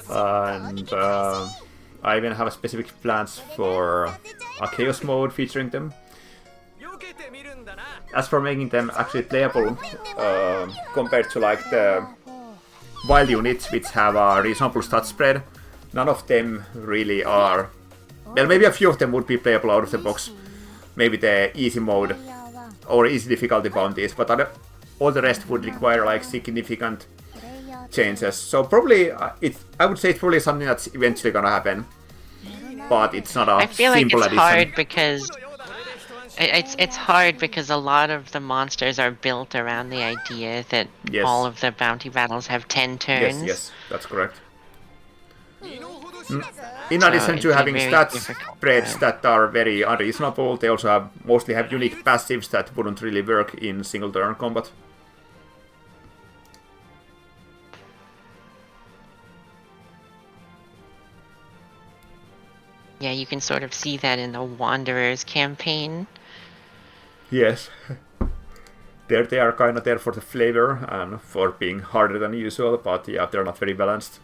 Speaker 1: and I even have specific plans for a chaos mode featuring them. As for making them actually playable, compared to like the wild units which have a reasonable stat spread, none of them really are. Well, maybe a few of them would be playable out of the box. Maybe the easy mode or easy difficulty bounties, but all the rest would require like significant changes. So probably, I would say it's probably something that's eventually gonna happen, but it's not a
Speaker 4: I feel like
Speaker 1: simple
Speaker 4: it's
Speaker 1: addition.
Speaker 4: hard because it's hard because a lot of the monsters are built around the idea that all of the bounty battles have 10 turns.
Speaker 1: Yes, that's correct. In addition to having stats spreads that are very unreasonable, they also mostly have unique passives that wouldn't really work in single turn combat.
Speaker 4: Yeah, you can sort of see that in the Wanderers campaign.
Speaker 1: Yes. they are kind of there for the flavor and for being harder than usual, but yeah, they're not very balanced.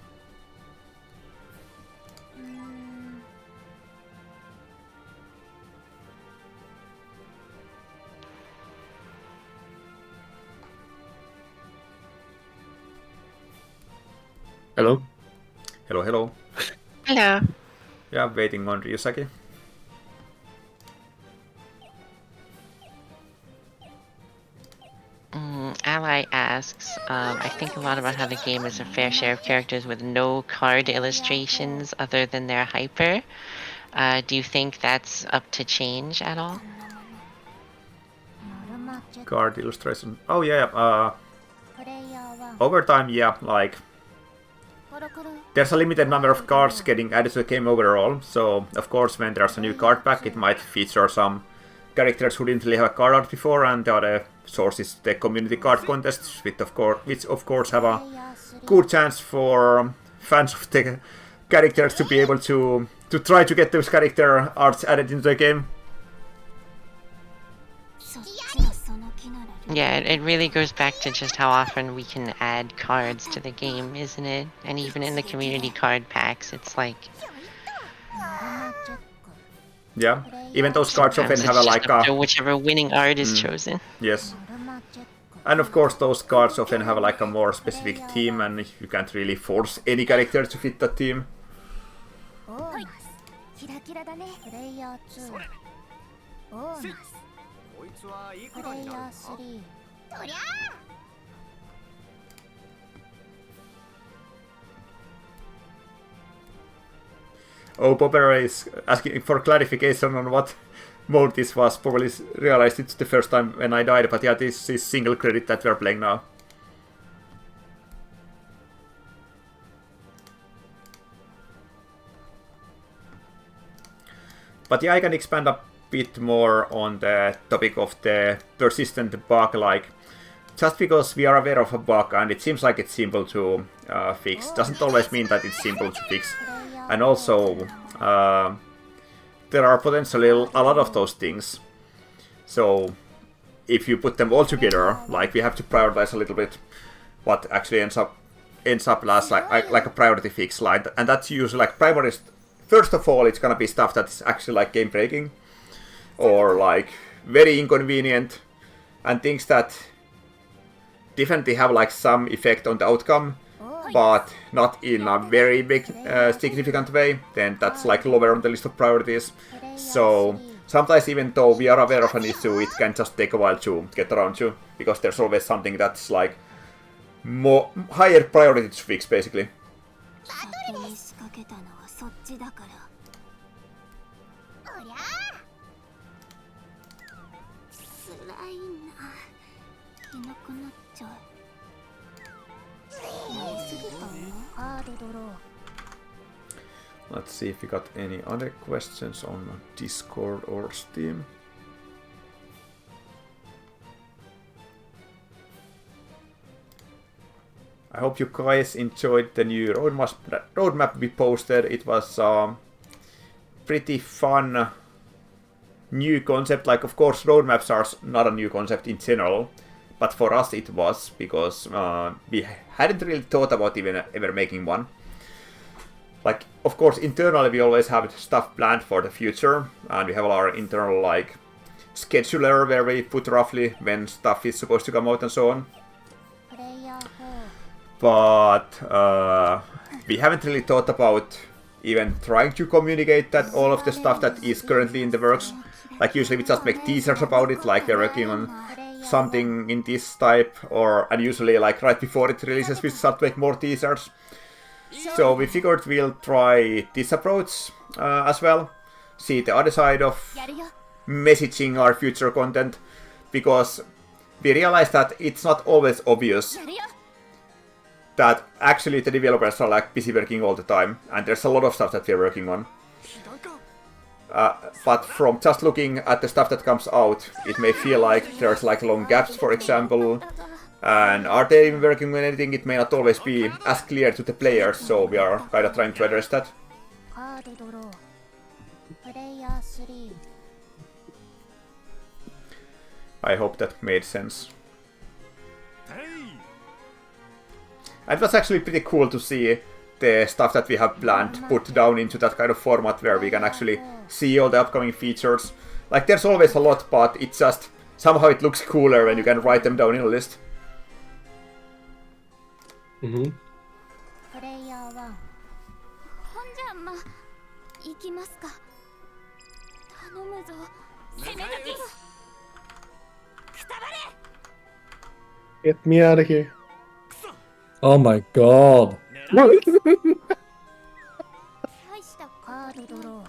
Speaker 3: Hello?
Speaker 1: Hello, hello.
Speaker 4: Hello.
Speaker 1: Yeah, waiting on Ryusaki.
Speaker 4: Ally asks, I think a lot about how the game is a fair share of characters with no card illustrations other than their hyper. Do you think that's up to change at all?
Speaker 1: Card illustration. Oh yeah, over time, yeah, like there's a limited number of cards getting added to the game overall, so of course when there's a new card pack it might feature some characters who didn't really have a card art before, and the other source is the community card contests, which of course have a good chance for fans of the characters to be able to try to get those character arts added into the game.
Speaker 4: Yeah, it really goes back to just how often we can add cards to the game, isn't it? And even in the community card packs, it's like...
Speaker 1: Yeah, even those cards often have a like a...
Speaker 4: whichever winning art is chosen.
Speaker 1: Yes. And of course those cards often have like a more specific theme, and you can't really force any character to fit that theme. Oh, Popper is asking for clarification on what mode this was. Probably realized it's the first time when I died, but yeah, this is single credit that we're playing now. But yeah, I can expand a bit more on the topic of the persistent bug, like just because we are aware of a bug and it seems like it's simple to fix doesn't always mean that it's simple to fix. And also there are potentially a lot of those things, so if you put them all together, like we have to prioritize a little bit what actually ends up last like a priority fix line, and that's usually like priority. First of all, it's gonna be stuff that is actually like game breaking or like very inconvenient, and things that definitely have like some effect on the outcome, but not in a very big significant way. Then that's like lower on the list of priorities. So sometimes even though we are aware of an issue, it can just take a while to get around to, because there's always something that's like more higher priority to fix, basically. Let's see if we got any other questions on Discord or Steam. I hope you guys enjoyed the new roadmap we posted. It was pretty fun new concept. Like, of course, roadmaps are not a new concept in general, but for us it was, because we hadn't really thought about even ever making one. Like, of course, internally we always have stuff planned for the future, and we have our internal like scheduler where we put roughly when stuff is supposed to come out and so on. But we haven't really thought about even trying to communicate that all of the stuff that is currently in the works. Like, usually we just make teasers about it, like we're working on something in this type, and usually like right before it releases we start to make more teasers. So we figured we'll try this approach as well, see the other side of messaging our future content, because we realized that it's not always obvious that actually the developers are like busy working all the time, and there's a lot of stuff that we're working on. But from just looking at the stuff that comes out, it may feel like there's like long gaps, for example. And are they even working on anything? It may not always be as clear to the players, so we are kind of trying to address that. I hope that made sense. And it was actually pretty cool to see the stuff that we have planned put down into that kind of format where we can actually see all the upcoming features. Like, there's always a lot, but it's just somehow it looks cooler when you can write them down in a list.
Speaker 3: Mm-hmm.
Speaker 6: プレイヤー1ほんじゃま行きますか頼むぞ攻め時くたばれ
Speaker 3: Get me out of here.
Speaker 5: Oh my god.
Speaker 6: 大したカードドロー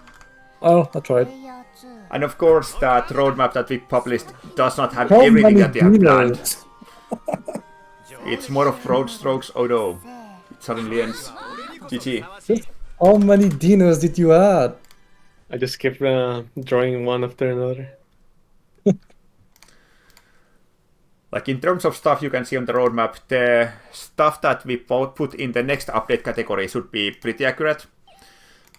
Speaker 5: Oh, I
Speaker 6: プ
Speaker 5: tried.
Speaker 6: レイヤー2
Speaker 1: And of course, that roadmap that we published does not have
Speaker 5: How
Speaker 1: everything
Speaker 5: many
Speaker 1: that we have planned.
Speaker 5: demons?
Speaker 1: It's more of broad strokes. Oh no, it suddenly ends. GG.
Speaker 5: How many dinos did you add?
Speaker 3: I just kept drawing one after another.
Speaker 1: Like, in terms of stuff you can see on the roadmap, the stuff that we put in the next update category should be pretty accurate.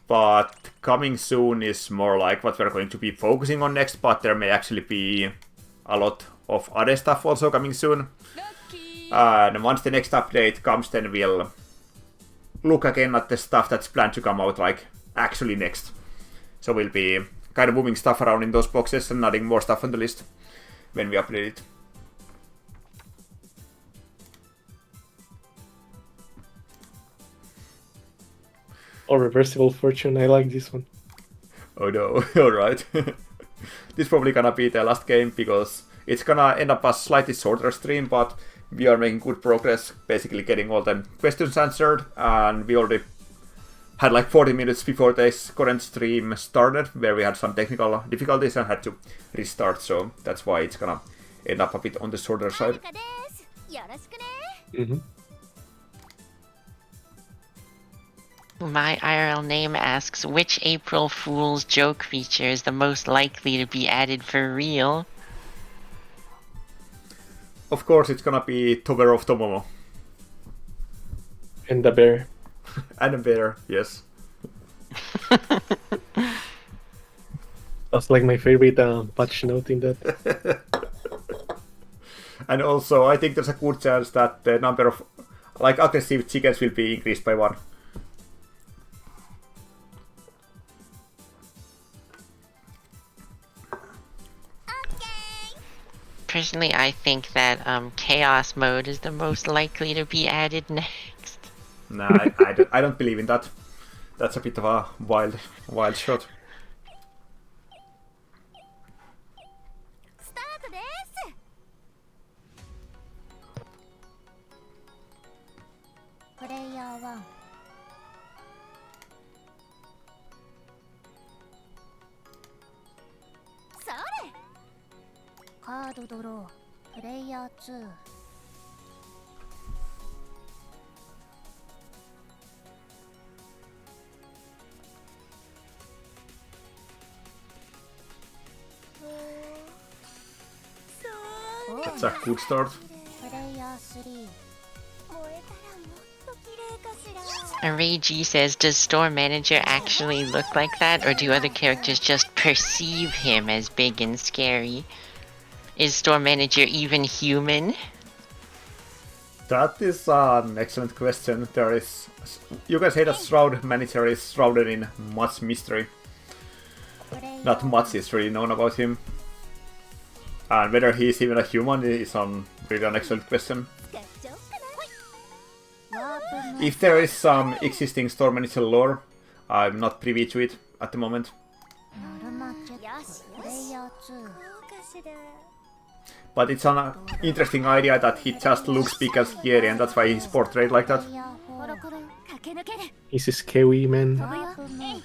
Speaker 1: But coming soon is more like what we're going to be focusing on next, but there may actually be a lot of other stuff also coming soon. And once the next update comes, then we'll look again at the stuff that's planned to come out, like, actually next. So we'll be kind of moving stuff around in those boxes and adding more stuff on the list when we update it.
Speaker 3: Oh, reversible fortune. I like this one.
Speaker 1: Oh no, alright. This is probably gonna be the last game because it's gonna end up a slightly shorter stream, but we are making good progress, basically getting all the questions answered, and we already had like 40 minutes before this current stream started, where we had some technical difficulties and had to restart, so that's why it's gonna end up a bit on the shorter
Speaker 6: は
Speaker 1: side.
Speaker 6: るかですよろしくね
Speaker 3: Mm-hmm.
Speaker 4: My IRL name asks, which April Fool's joke feature is the most likely to be added for real?
Speaker 1: Of course, it's gonna be Tower of Tomomo.
Speaker 3: And the bear.
Speaker 1: And a bear, yes.
Speaker 3: That's like my favorite patch note in that.
Speaker 1: And also, I think there's a good chance that the number of like aggressive chickens will be increased by 1.
Speaker 4: Personally, I think that chaos mode is the most likely to be added next.
Speaker 1: Nah, I don't believe in that. That's a bit of a wild shot.
Speaker 6: スタートですプレイヤー1それカードドロープレイヤー2そう
Speaker 1: That's a good start.
Speaker 6: プレイヤー3燃えたらもっと綺麗かしら
Speaker 4: Array G says, does Store Manager actually look like that, or do other characters just perceive him as big and scary? Is Store Manager even human?
Speaker 1: That is an excellent question. There is, you can say that Shroud Manager is shrouded in much mystery. Not much is really known about him. And whether he is even a human is really an excellent question. If there is some existing Store Manager lore, I'm not privy to it at the moment.
Speaker 6: ノルマチェックプレイヤー2
Speaker 1: But it's an interesting idea that he just looks big and scary, and that's why he's portrayed like that.
Speaker 6: プレイヤー4駆け抜ける
Speaker 3: He's a scary man.
Speaker 6: ワープムーブ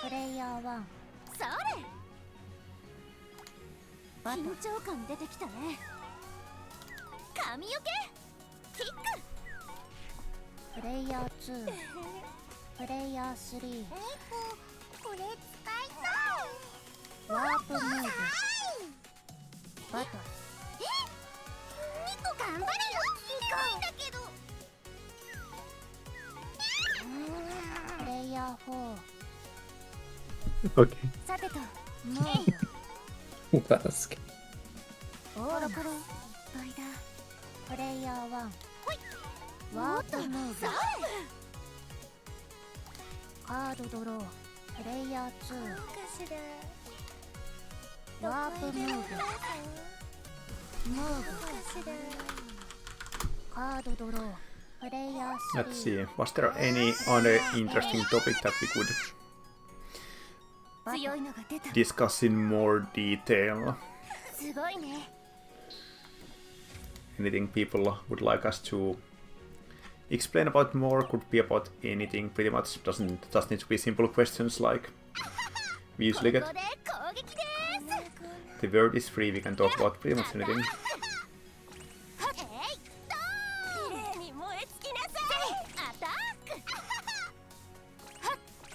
Speaker 6: プレイヤー1それ緊張感出てきたね神よけキックプレイヤー2プレイヤー3これ使いそうワープムーブバトルニコ頑張れよ痛いんだけどプレイヤー4
Speaker 3: Okay.
Speaker 6: さてとムーブ
Speaker 5: Mask.
Speaker 6: オーラからいっぱいだ。プレイヤー1、ワープムーブ。カードドロー。プレイヤー2、ワープムーブ。ムーブ。カードドロー。プレイヤー
Speaker 1: Let's see. Was there any other interesting topic that we could
Speaker 6: 強いのが出た。
Speaker 1: discuss in more detail?
Speaker 6: すごいね。
Speaker 1: Anything people would like us to explain about more? Could be about anything. Pretty much doesn't just need to be simple questions like we usually get.
Speaker 6: ここで攻撃です。
Speaker 1: The word is free. We can talk about pretty much anything.
Speaker 6: えいドーン。綺麗に燃え尽きなさい。アタック。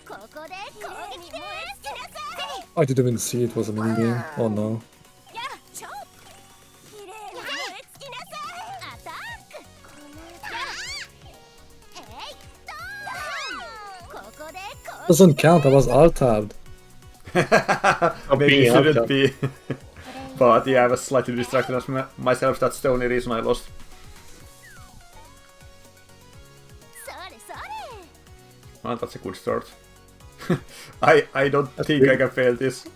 Speaker 6: ここで攻撃です。
Speaker 5: I didn't even see it was a minigame. Oh no.
Speaker 6: やっちょ。綺麗に燃え尽きなさい。アタック。えいドーン。ここで攻撃。
Speaker 5: Doesn't count, I was alt-tabbed.
Speaker 1: Maybe
Speaker 3: being
Speaker 1: it shouldn't
Speaker 3: out,
Speaker 1: be. But yeah, I was slightly distracted as myself. That's the only reason I lost.
Speaker 6: それそれ。
Speaker 1: Well, that's a good start. I don't think I
Speaker 3: great.
Speaker 1: can fail this.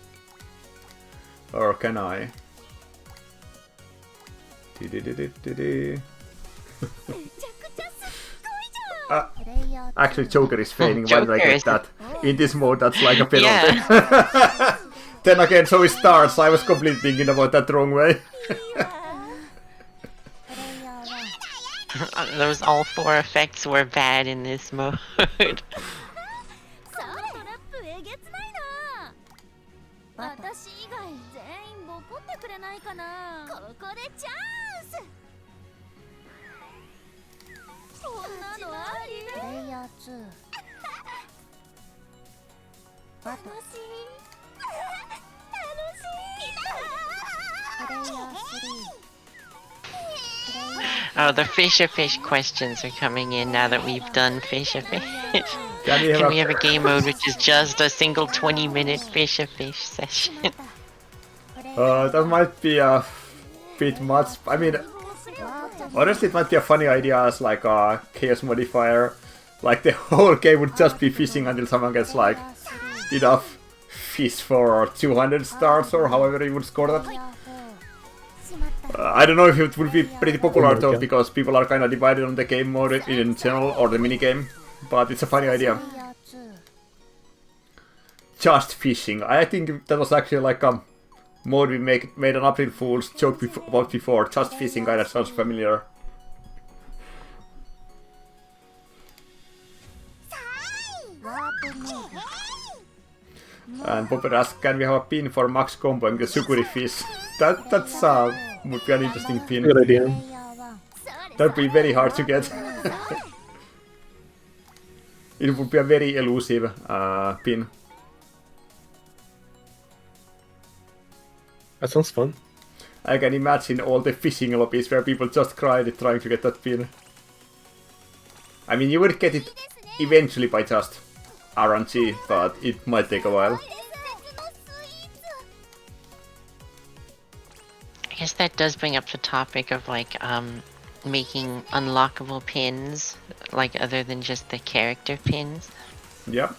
Speaker 1: Or can I?
Speaker 6: めちゃくちゃすっごいじゃん。 プレイヤー
Speaker 1: Actually, Joker is failing. Why did I
Speaker 4: Joker
Speaker 1: get
Speaker 4: is-
Speaker 1: that? In this mode, that's like a penalty.
Speaker 4: Yeah.
Speaker 1: Then again, so it starts. I was completely thinking about that wrong way.
Speaker 6: プレイヤー1。
Speaker 4: Those all 4 effects were bad in this mode.
Speaker 6: さあトラップえげつないな。私以外全員ボコってくれないかな。ここでチャンス。こんなのあり？プレイヤー2。楽しい。プレイヤー3。
Speaker 4: Oh, the fish questions are coming in now that we've done fish.
Speaker 1: Can we
Speaker 4: Can we
Speaker 1: have
Speaker 4: have a game mode which is just a single 20-minute fish session?
Speaker 1: that might be a bit much. I mean, honestly, it might be a funny idea as like a chaos modifier. Like the whole game would just be fishing until someone gets like enough fish for 200 stars or however you would score that. I don't know if it would be pretty popular though, because people are kind of divided on the game mode in general or the minigame. But it's a funny idea. Just fishing. I think that was actually like a mode we made an April Fool's joke about before. Just fishing kind of sounds familiar. And Popper asks, can we have a pin for max comboing the Sukuri fish? That's would be an interesting pin.
Speaker 3: Good idea.
Speaker 1: That'd be very hard to get. It would be a very elusive pin.
Speaker 3: That sounds fun.
Speaker 1: I can imagine all the fishing lobbies where people just cried trying to get that pin. I mean, you would get it eventually by just RNG, but it might take a while.
Speaker 4: I guess that does bring up the topic of like making unlockable pins, like other than just the character pins.
Speaker 1: Yeah.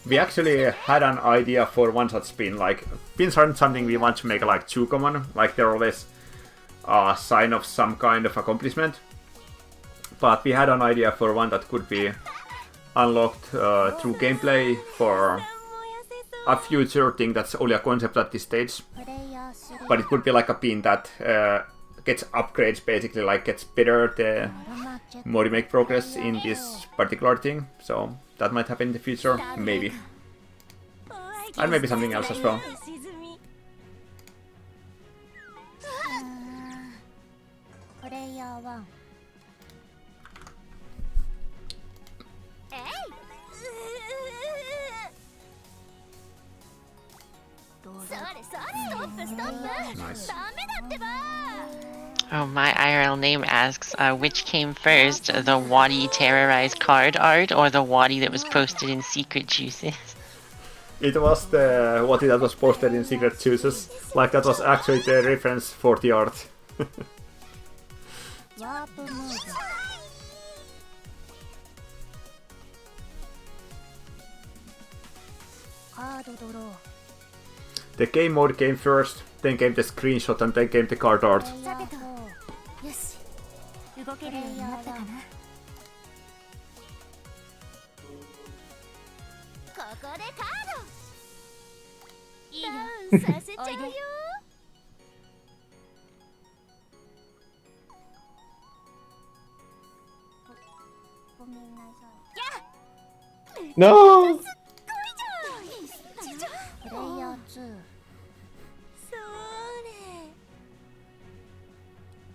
Speaker 1: We actually had an idea for one such pin. Like, pins aren't something we want to make like too common. Like, they're always a sign of some kind of accomplishment. But we had an idea for one that could be unlocked through gameplay for a future thing that's only a concept at this stage. But it could be like a pin that gets upgrades, basically, like gets better the more you make progress in this particular thing. So that might happen in the future, maybe. And maybe something else as well.
Speaker 6: プレイヤー1。えい。それそれ。ストップストップ。
Speaker 1: Nice.
Speaker 6: ダメだってば。
Speaker 4: Oh, my IRL name asks, which came first, the Wadi terrorized card art or the Wadi that was posted in Secret Juices?
Speaker 1: It was the what that was posted in Secret Chooses. Like that was actually the reference for the art.
Speaker 6: ワープムーブカードドロー
Speaker 1: The game mode came first, then came the screenshot, and then came the card art.
Speaker 6: さてとよし動けるようになったかなここでカードいいよダウンさせちゃうよごめんなさい
Speaker 3: No!
Speaker 6: プレイヤー2それ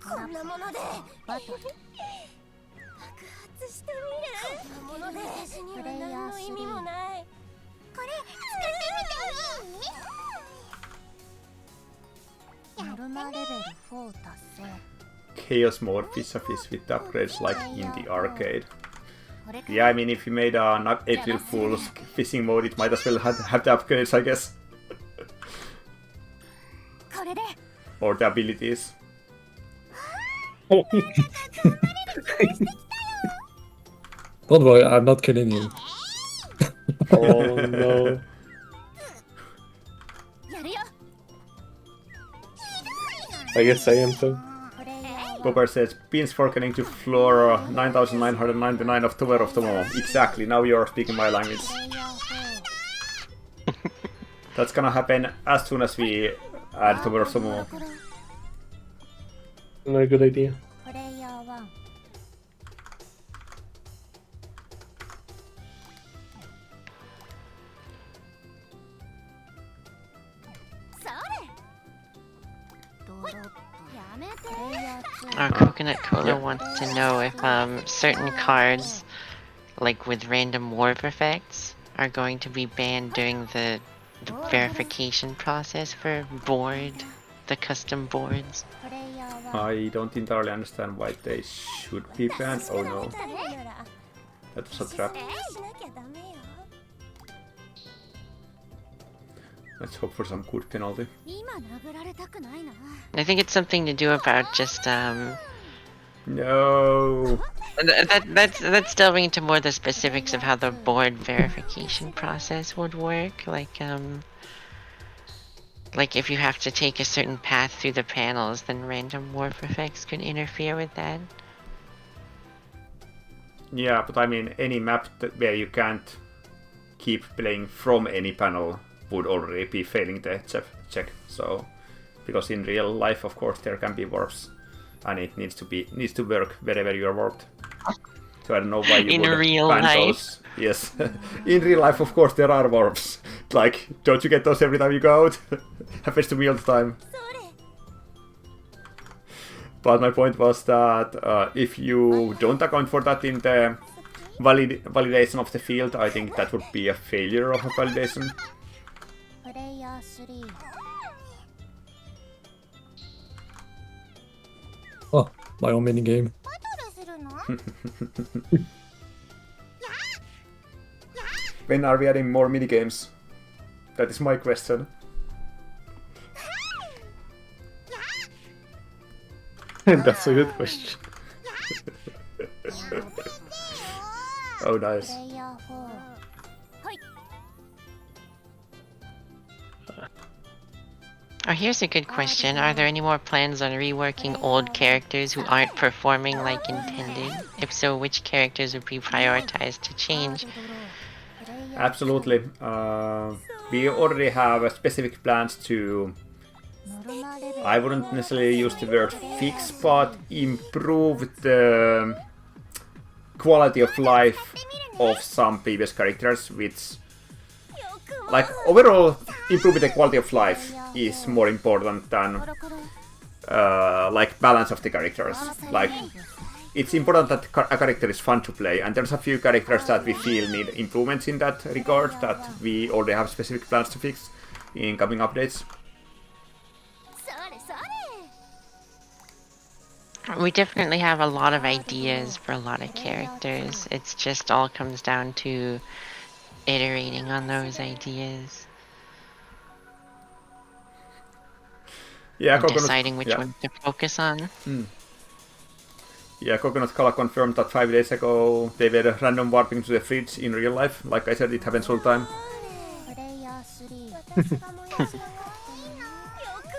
Speaker 6: こんなものでバトル爆発してみるこんなもので私には何の意味もないこれ作ってみてノルマレベル4達成
Speaker 1: Chaos mode fish a fish with upgrades like in the arcade. Yeah, I mean, if you made an April Fool's fishing mode, it might as well have the upgrades, I guess.
Speaker 6: これで
Speaker 1: Or the abilities.
Speaker 5: Don't worry, I'm not killing you.
Speaker 3: Oh no.
Speaker 6: やるよ
Speaker 3: I guess I am too.
Speaker 6: プレイヤー
Speaker 1: Booker says, Beans for getting to floor 9999 of Tower of Tomorrow. Exactly, now you're speaking my language.
Speaker 6: プレイヤー
Speaker 1: That's gonna happen as soon as we add Tower of Tomorrow.
Speaker 3: Not a good idea.
Speaker 6: プレイヤー1それドロップやめてプレイヤー
Speaker 4: Coconut Cola wants to know if certain cards, like with random warp effects, are going to be banned during the verification process for the custom boards.
Speaker 6: 2プレイヤー1
Speaker 1: I don't entirely understand why they should be banned. Oh no, that was a trap. Let's hope for some good penalty.
Speaker 6: 今殴られたくないな
Speaker 4: I think it's something to do about just
Speaker 1: No!
Speaker 4: that's delving into more the specifics of how the board verification process would work. Like if you have to take a certain path through the panels, then random warp effects could interfere with that.
Speaker 1: Yeah, but I mean, any map where you can't keep playing from any panel would already be failing the check. So, because in real life, of course, there can be warps, and it needs to work wherever you're warped. So I don't know why you
Speaker 4: In
Speaker 1: would
Speaker 4: real
Speaker 1: ban
Speaker 4: life?
Speaker 1: those. Yes, in real life, of course, there are warps. Like, don't you get those every time you go out? Happens to me all the time.
Speaker 6: それ
Speaker 1: But my point was that if you don't account for that in the validation of the field, I think that would be a failure of a validation.
Speaker 6: プレイヤー3
Speaker 5: Oh, my own minigame.
Speaker 6: バトルするの
Speaker 1: When are we adding more minigames? That is my question.
Speaker 3: That's a good question.
Speaker 1: Oh,
Speaker 6: プ
Speaker 1: nice.
Speaker 6: レイヤー4はい
Speaker 4: Oh, here's a good question. Are there any more plans on reworking old characters who aren't performing like intended? If so, which characters would be prioritized to change?
Speaker 6: プレイヤー
Speaker 1: Absolutely. We already have specific plans to,
Speaker 6: ノルマレベル
Speaker 1: I wouldn't necessarily use the word fix, but improve the quality of life of some previous characters, which, like, overall, improving the quality of life is more important than,
Speaker 6: コロコロ
Speaker 1: like, balance of the characters. Like, it's important that a character is fun to play, and there's a few characters that we feel need improvements in that regard, that we already have specific plans to fix in coming updates.
Speaker 6: それそれ
Speaker 4: We definitely have a lot of ideas for a lot of characters. It's just all comes down to iterating on those ideas
Speaker 1: Yeah,
Speaker 4: and deciding which
Speaker 1: yeah.
Speaker 4: ones to focus on.
Speaker 1: Yeah, Coconut Kala confirmed that 5 days ago they were random warping to the fridge in real life. Like I said, it happens all the time.
Speaker 6: プレイヤー3私が燃やすのよく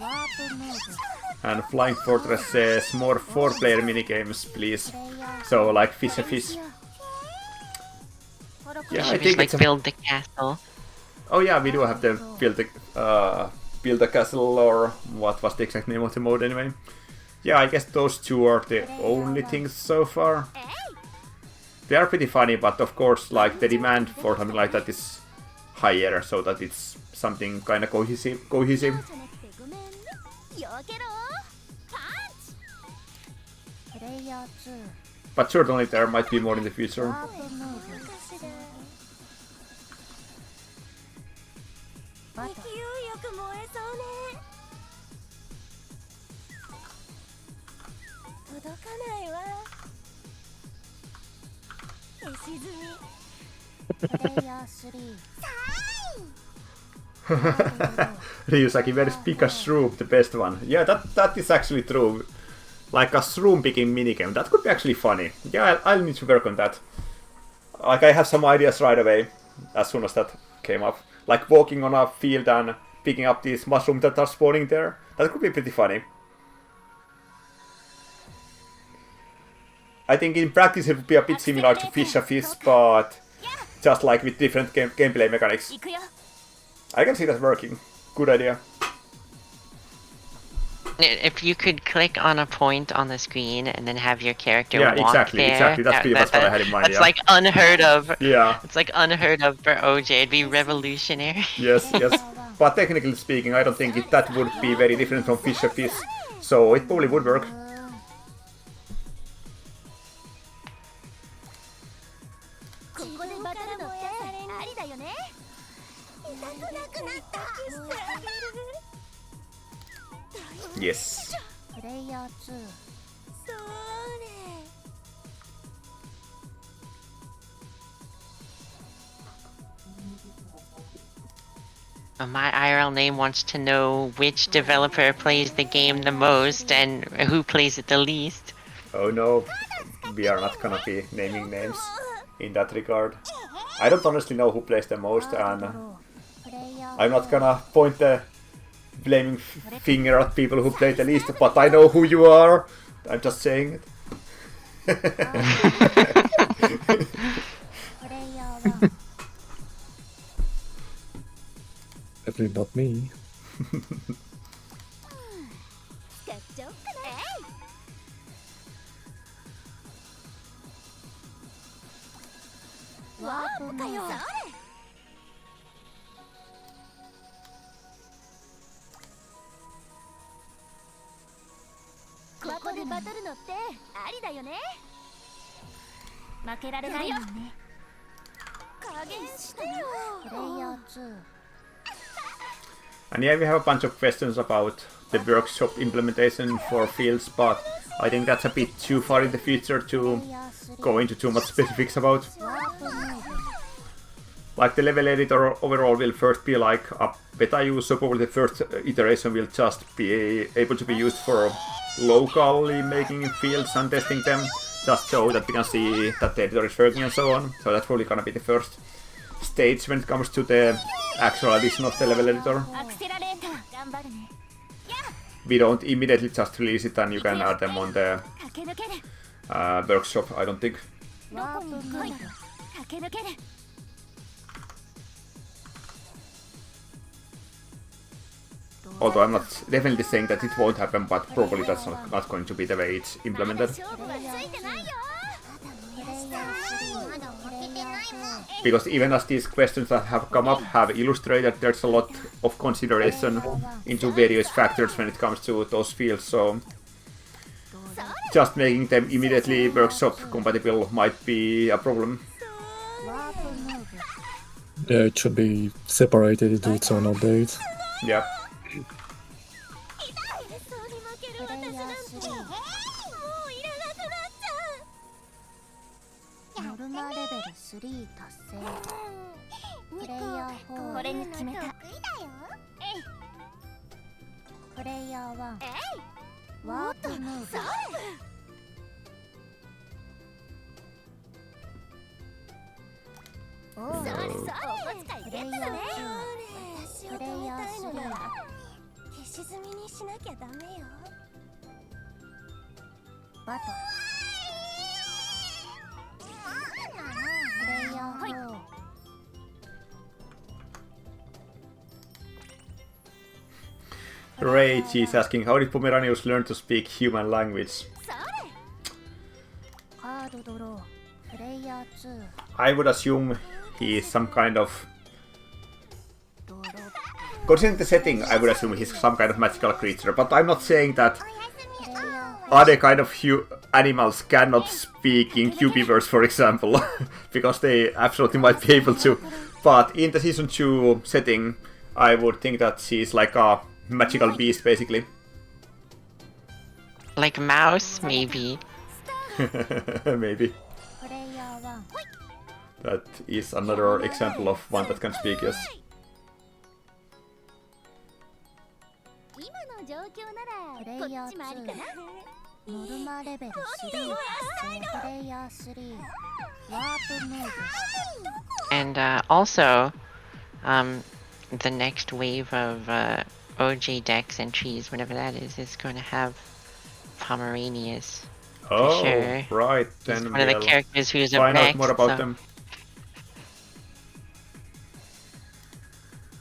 Speaker 6: もワープムーブ
Speaker 1: And Flying Fortress says more 4-player minigames, please. So, like Fish a Fish. Yeah, I
Speaker 4: Should we
Speaker 1: think
Speaker 4: like
Speaker 1: it's a...
Speaker 4: build the castle?
Speaker 1: Oh yeah, we do have the build a castle, or what was the exact name of the mode anyway. Yeah, I guess those two are the only things so far. They are pretty funny, but of course, like, the demand for something like that is higher, so that it's something kind of cohesive.
Speaker 6: じゃなくてごめんよけろパンチプレイヤー2
Speaker 1: But certainly there might be more in the future.
Speaker 6: ワープムーブ勢いよく燃えそうね届かないわ消し済みプレイヤー3
Speaker 1: Ryusaki, where is pick a shroom, the best one? Yeah, that is actually true. Like a shroom picking minigame. That could be actually funny. Yeah, I'll need to work on that. Like, I have some ideas right away, as soon as that came up. Like walking on a field and picking up these mushrooms that are spawning there. That could be pretty funny. I think in practice it would be a bit similar to Fish a Fish, but just like with different gameplay mechanics.
Speaker 6: 行くよ
Speaker 1: I can see that working. Good idea.
Speaker 4: If you could click on a point on the screen and then have your character
Speaker 1: Yeah,
Speaker 4: walk
Speaker 1: exactly,
Speaker 4: there.
Speaker 1: exactly. That's pretty much what I had in mind,
Speaker 4: That's
Speaker 1: yeah.
Speaker 4: like unheard of.
Speaker 1: Yeah,
Speaker 4: It's like unheard of for OJ. It'd be revolutionary.
Speaker 1: yes, yes. But technically speaking, I don't think that would be very different from Fish a Fish. So it probably would work.
Speaker 6: ここでバトルのってありだよね痛くなくなった
Speaker 1: Yes.
Speaker 6: プレイヤー2それ
Speaker 4: My IRL name wants to know which developer plays the game the most and who plays it the least.
Speaker 1: Oh no, we are not gonna be naming names in that regard. I don't honestly know who plays the most, and I'm not gonna point the blaming finger at people who play the least, but I know who you are. I'm just saying it.
Speaker 6: プレイヤー1
Speaker 5: Definitely not me.
Speaker 6: 使っちゃおっかなワープかよここでバトルのってありだよね負けられないもんね加減してよプレイヤー2
Speaker 1: And yeah, we have a bunch of questions about the workshop implementation for fields, but I think that's a bit too far in the future to go into too much specifics about.
Speaker 6: ワープムーブ
Speaker 1: Like the level editor overall will first be like a beta use, so probably the first iteration will just be able to be used for locally making fields and testing them, just so that we can see that the editor is working and so on. So that's probably gonna be the first stage when it comes to the actual addition of the level editor.
Speaker 6: アクセラレーター頑張るね
Speaker 1: We don't immediately just release it and you can add them on the
Speaker 6: 駆け抜ける
Speaker 1: workshop, I don't think.
Speaker 6: ワープムーブ駆け抜ける
Speaker 1: Although I'm not definitely saying that it won't happen, but probably that's not going to be the way it's implemented.
Speaker 6: 勝負はついてないよ
Speaker 1: Because even as these questions that have come up have illustrated, there's a lot of consideration into various factors when it comes to those fields, so just making them immediately workshop compatible might be a problem.
Speaker 6: ワープムーブ
Speaker 5: Yeah, it should be separated into its own update.
Speaker 1: Yeah.
Speaker 6: そうに負ける私なんてもういらなくなっちゃうルマレベル3達成。プレイヤー4これに決めた。プレイヤー1ワープムーブ。おお、プレイヤー2プレイヤー3消し済みにしなきゃダメよ。バトルプレイヤー4
Speaker 1: Rage is asking, how did Pomeranius learn to speak human language?
Speaker 6: カードドロープレイヤー2
Speaker 1: I would assume he is some kind of...
Speaker 6: ドロッ
Speaker 1: Considering the setting, I would assume he's some kind of magical creature, but I'm not saying that
Speaker 6: プレイヤー
Speaker 1: other kind of animals cannot speak in Cubiverse, for example, because they absolutely might be able to. But in the Season 2 setting, I would think that she's like a magical beast, basically.
Speaker 4: Like mouse, maybe.
Speaker 1: Maybe.
Speaker 6: プレイヤー1
Speaker 1: That is another example of one that can speak, yes.
Speaker 6: 今の状況ならこっちもありかな。ノルマレベル3達成。プレイヤー3ワープムーブ
Speaker 4: And also, the next wave of OJ decks and trees, whatever that is going to have Pomeranius.
Speaker 1: Oh,
Speaker 4: sure.
Speaker 1: right.
Speaker 4: He's
Speaker 1: Then
Speaker 4: one of the
Speaker 1: we'll
Speaker 4: characters who's up
Speaker 1: find out
Speaker 4: next.
Speaker 1: more about
Speaker 4: so-
Speaker 1: them.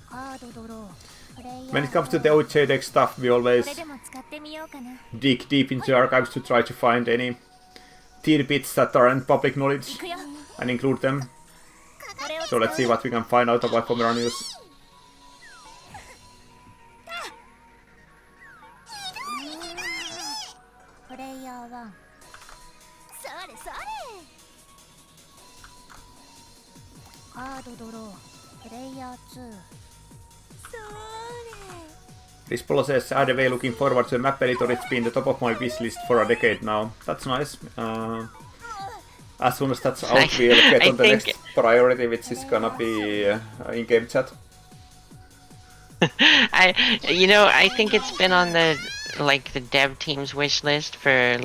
Speaker 6: カードドロープレイヤー
Speaker 1: When it comes to the OJ deck stuff, we always
Speaker 6: これでも使ってみようかな。
Speaker 1: dig deep into the archives to try to find any tidbits that aren't public knowledge
Speaker 6: いくよ。
Speaker 1: and include them.
Speaker 6: これを
Speaker 1: So let's see what we can find out about Pomeranius.
Speaker 6: プレイヤー1それそれカードドロープレイヤー2それ
Speaker 1: This Polo says, either way, looking forward to the map editor. It's been the top of my wish list for a decade now. That's nice. As soon as that's out, we'll get
Speaker 4: I
Speaker 1: on the
Speaker 4: think-
Speaker 1: next priority, which is gonna be in-game chat.
Speaker 4: I think it's been on the dev team's wish list for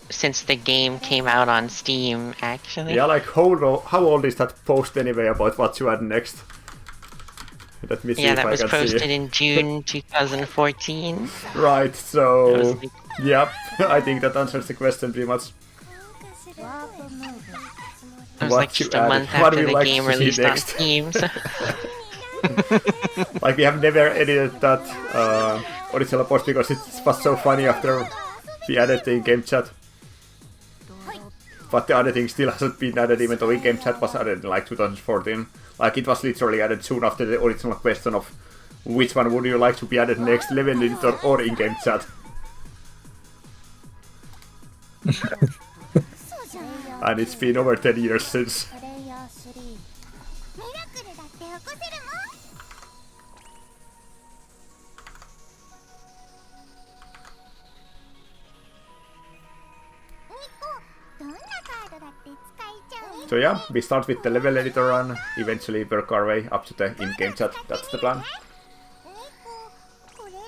Speaker 4: since the game came out on Steam, actually.
Speaker 1: Yeah, like how old is that post anyway about what you add next? Let me see
Speaker 4: Yeah,
Speaker 1: if
Speaker 4: that
Speaker 1: I
Speaker 4: was
Speaker 1: can
Speaker 4: posted
Speaker 1: see.
Speaker 4: in June 2014.
Speaker 1: Right,
Speaker 4: It was
Speaker 1: so
Speaker 4: like-
Speaker 1: yep, I think that answers the question pretty much.
Speaker 6: ワープムーブ
Speaker 4: It was
Speaker 1: What
Speaker 4: like just
Speaker 1: you
Speaker 4: a
Speaker 1: added.
Speaker 4: month
Speaker 1: What
Speaker 4: after
Speaker 1: we
Speaker 4: the
Speaker 1: like
Speaker 4: game
Speaker 1: to see
Speaker 4: released on
Speaker 1: next.
Speaker 4: Steam. So
Speaker 1: Like we have never edited that original post because it was so funny after we added the in-game chat. But the other thing still hasn't been added, even though in-game chat was added in like 2014. Like it was literally added soon after the original question of which one would you like to be added next, level editor or in-game chat. And it's been over 10 years since.
Speaker 6: プレイヤー3ミラクルだって起こせるもんニコどんなカードだって使えちゃう
Speaker 1: So yeah, we start with the level editor and eventually work our way up to the in-game chat. That's the plan.
Speaker 6: ニコこれ使い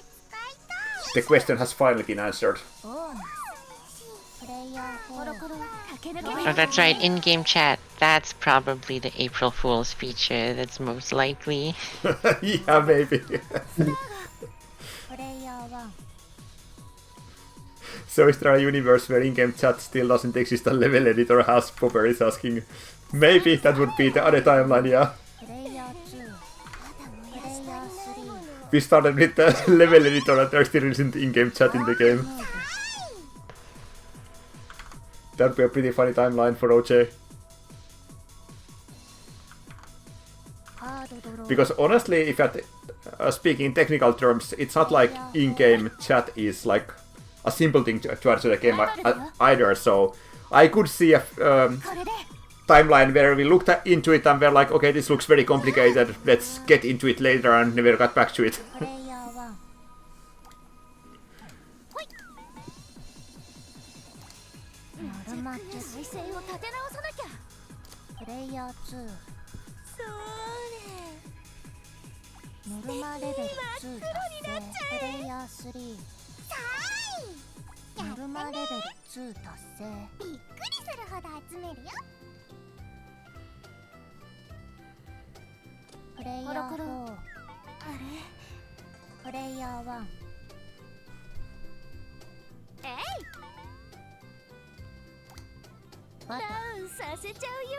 Speaker 6: たい
Speaker 1: The question has finally been answered.
Speaker 6: ボーナスプレイヤー4コロコロ駆け抜け
Speaker 4: Oh, that's right, in-game chat. That's probably the April Fool's feature that's most likely.
Speaker 1: Yeah, maybe.
Speaker 6: プレイヤー1
Speaker 1: So is there a universe where in-game chat still doesn't exist and level editor has? Popper is asking. Maybe that would be the other timeline, yeah.
Speaker 6: プレイヤー2プレイヤー3
Speaker 1: We started with the level editor and there still isn't in-game chat in the game. That'd be a pretty funny timeline for OJ.
Speaker 6: カードドロー
Speaker 1: Because honestly, if at speaking in technical terms, it's not like in-game chat is like a simple thing to add to the game either. So I could see a
Speaker 6: これで
Speaker 1: timeline where we looked into it and we're like, okay, this looks very complicated. Let's get into it later and never got back to it.
Speaker 6: プレイヤー1ほいノルマッチ再生を立て直さなきゃプレイヤー2それノルマレベル2達成プレイヤー3ノルマレベル2達成びっくりするほど集めるよプレイヤー4プレイヤー1えいダウンさせちゃうよ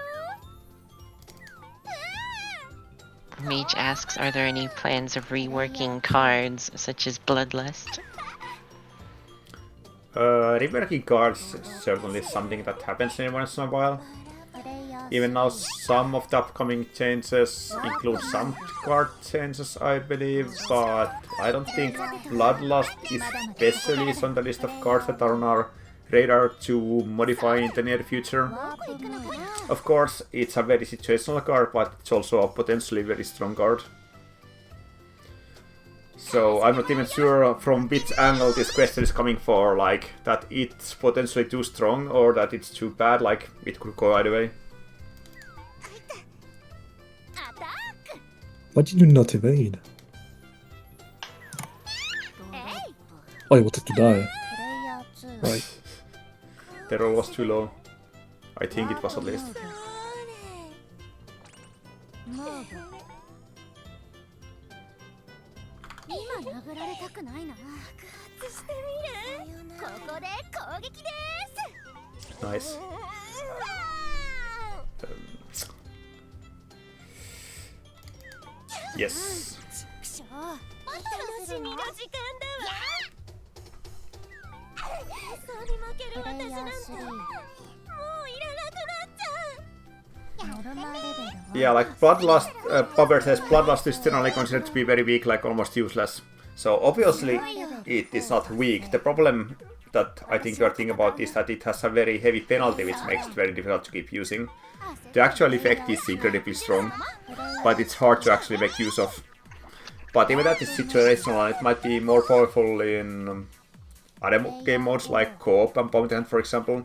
Speaker 4: Mage asks, are there any plans of reworking cards such as Bloodlust?
Speaker 1: Reworking cards is certainly something that happens every once in a while. Even now, some of the upcoming changes include some card changes, I believe, but I don't think Bloodlust especially is on the list of cards that are on our radar to modify in the near future. Of course, it's a very situational card, but it's also a potentially very strong card. So I'm not even sure from which angle this question is coming for, like that it's potentially too strong or that it's too bad, like it could go either way.
Speaker 5: Why did you not evade? Oh, I wanted to die. Right.
Speaker 1: The roll was too low. I think it was at least. Nice. Yes. Yeah, like Bloodlust, Power says Bloodlust is generally considered to be very weak, like almost useless. So obviously it is not weak. The problem that I think you are thinking about is that it has a very heavy penalty, which makes it very difficult to keep using. The actual effect is incredibly strong, but it's hard to actually make use of. But even that is situational, and it might be more powerful in other game modes like co-op and bounty hunt, for example.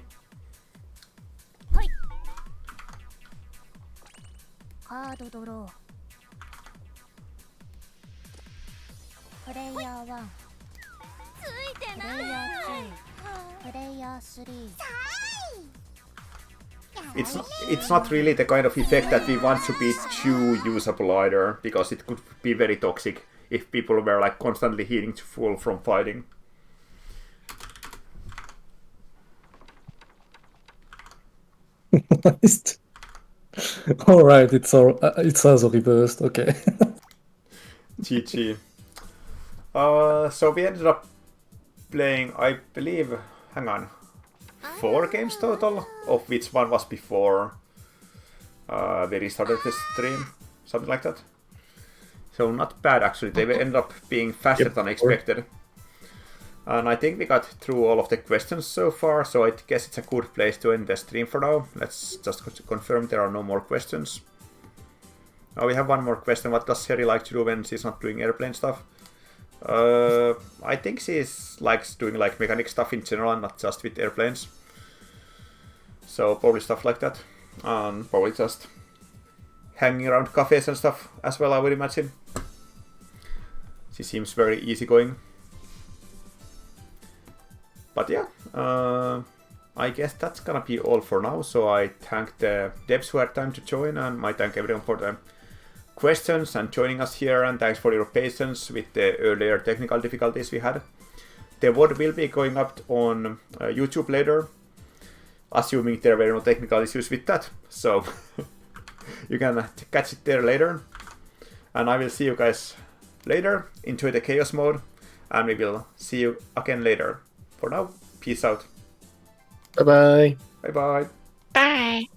Speaker 1: It's not really the kind of effect that we want to be too usable either, because it could be very toxic if people were like constantly healing to full from fighting.
Speaker 5: Alright, it's also reversed, okay.
Speaker 1: GG. So we ended up playing, I believe, hang on, 4 games total, of which one was before we restarted the stream, something like that. So not bad actually, they ended up being faster than expected. And I think we got through all of the questions so far, so I guess it's a good place to end the stream for now. Let's just confirm there are no more questions. Oh, we have one more question. What does Sherry like to do when she's not doing airplane stuff? I think she likes doing like mechanic stuff in general and not just with airplanes. So probably stuff like that. And probably just hanging around cafes and stuff as well, I would imagine. She seems very easygoing. But yeah, I guess that's gonna be all for now. So I thank the devs who had time to join, and I thank everyone for the questions and joining us here, and thanks for your patience with the earlier technical difficulties we had. The VOD will be going up on YouTube later, assuming there were no technical issues with that. So you can catch it there later. And I will see you guys later. Enjoy the chaos mode, and we will see you again later. For now, peace out.
Speaker 3: Bye-bye.
Speaker 1: Bye-bye.
Speaker 4: Bye.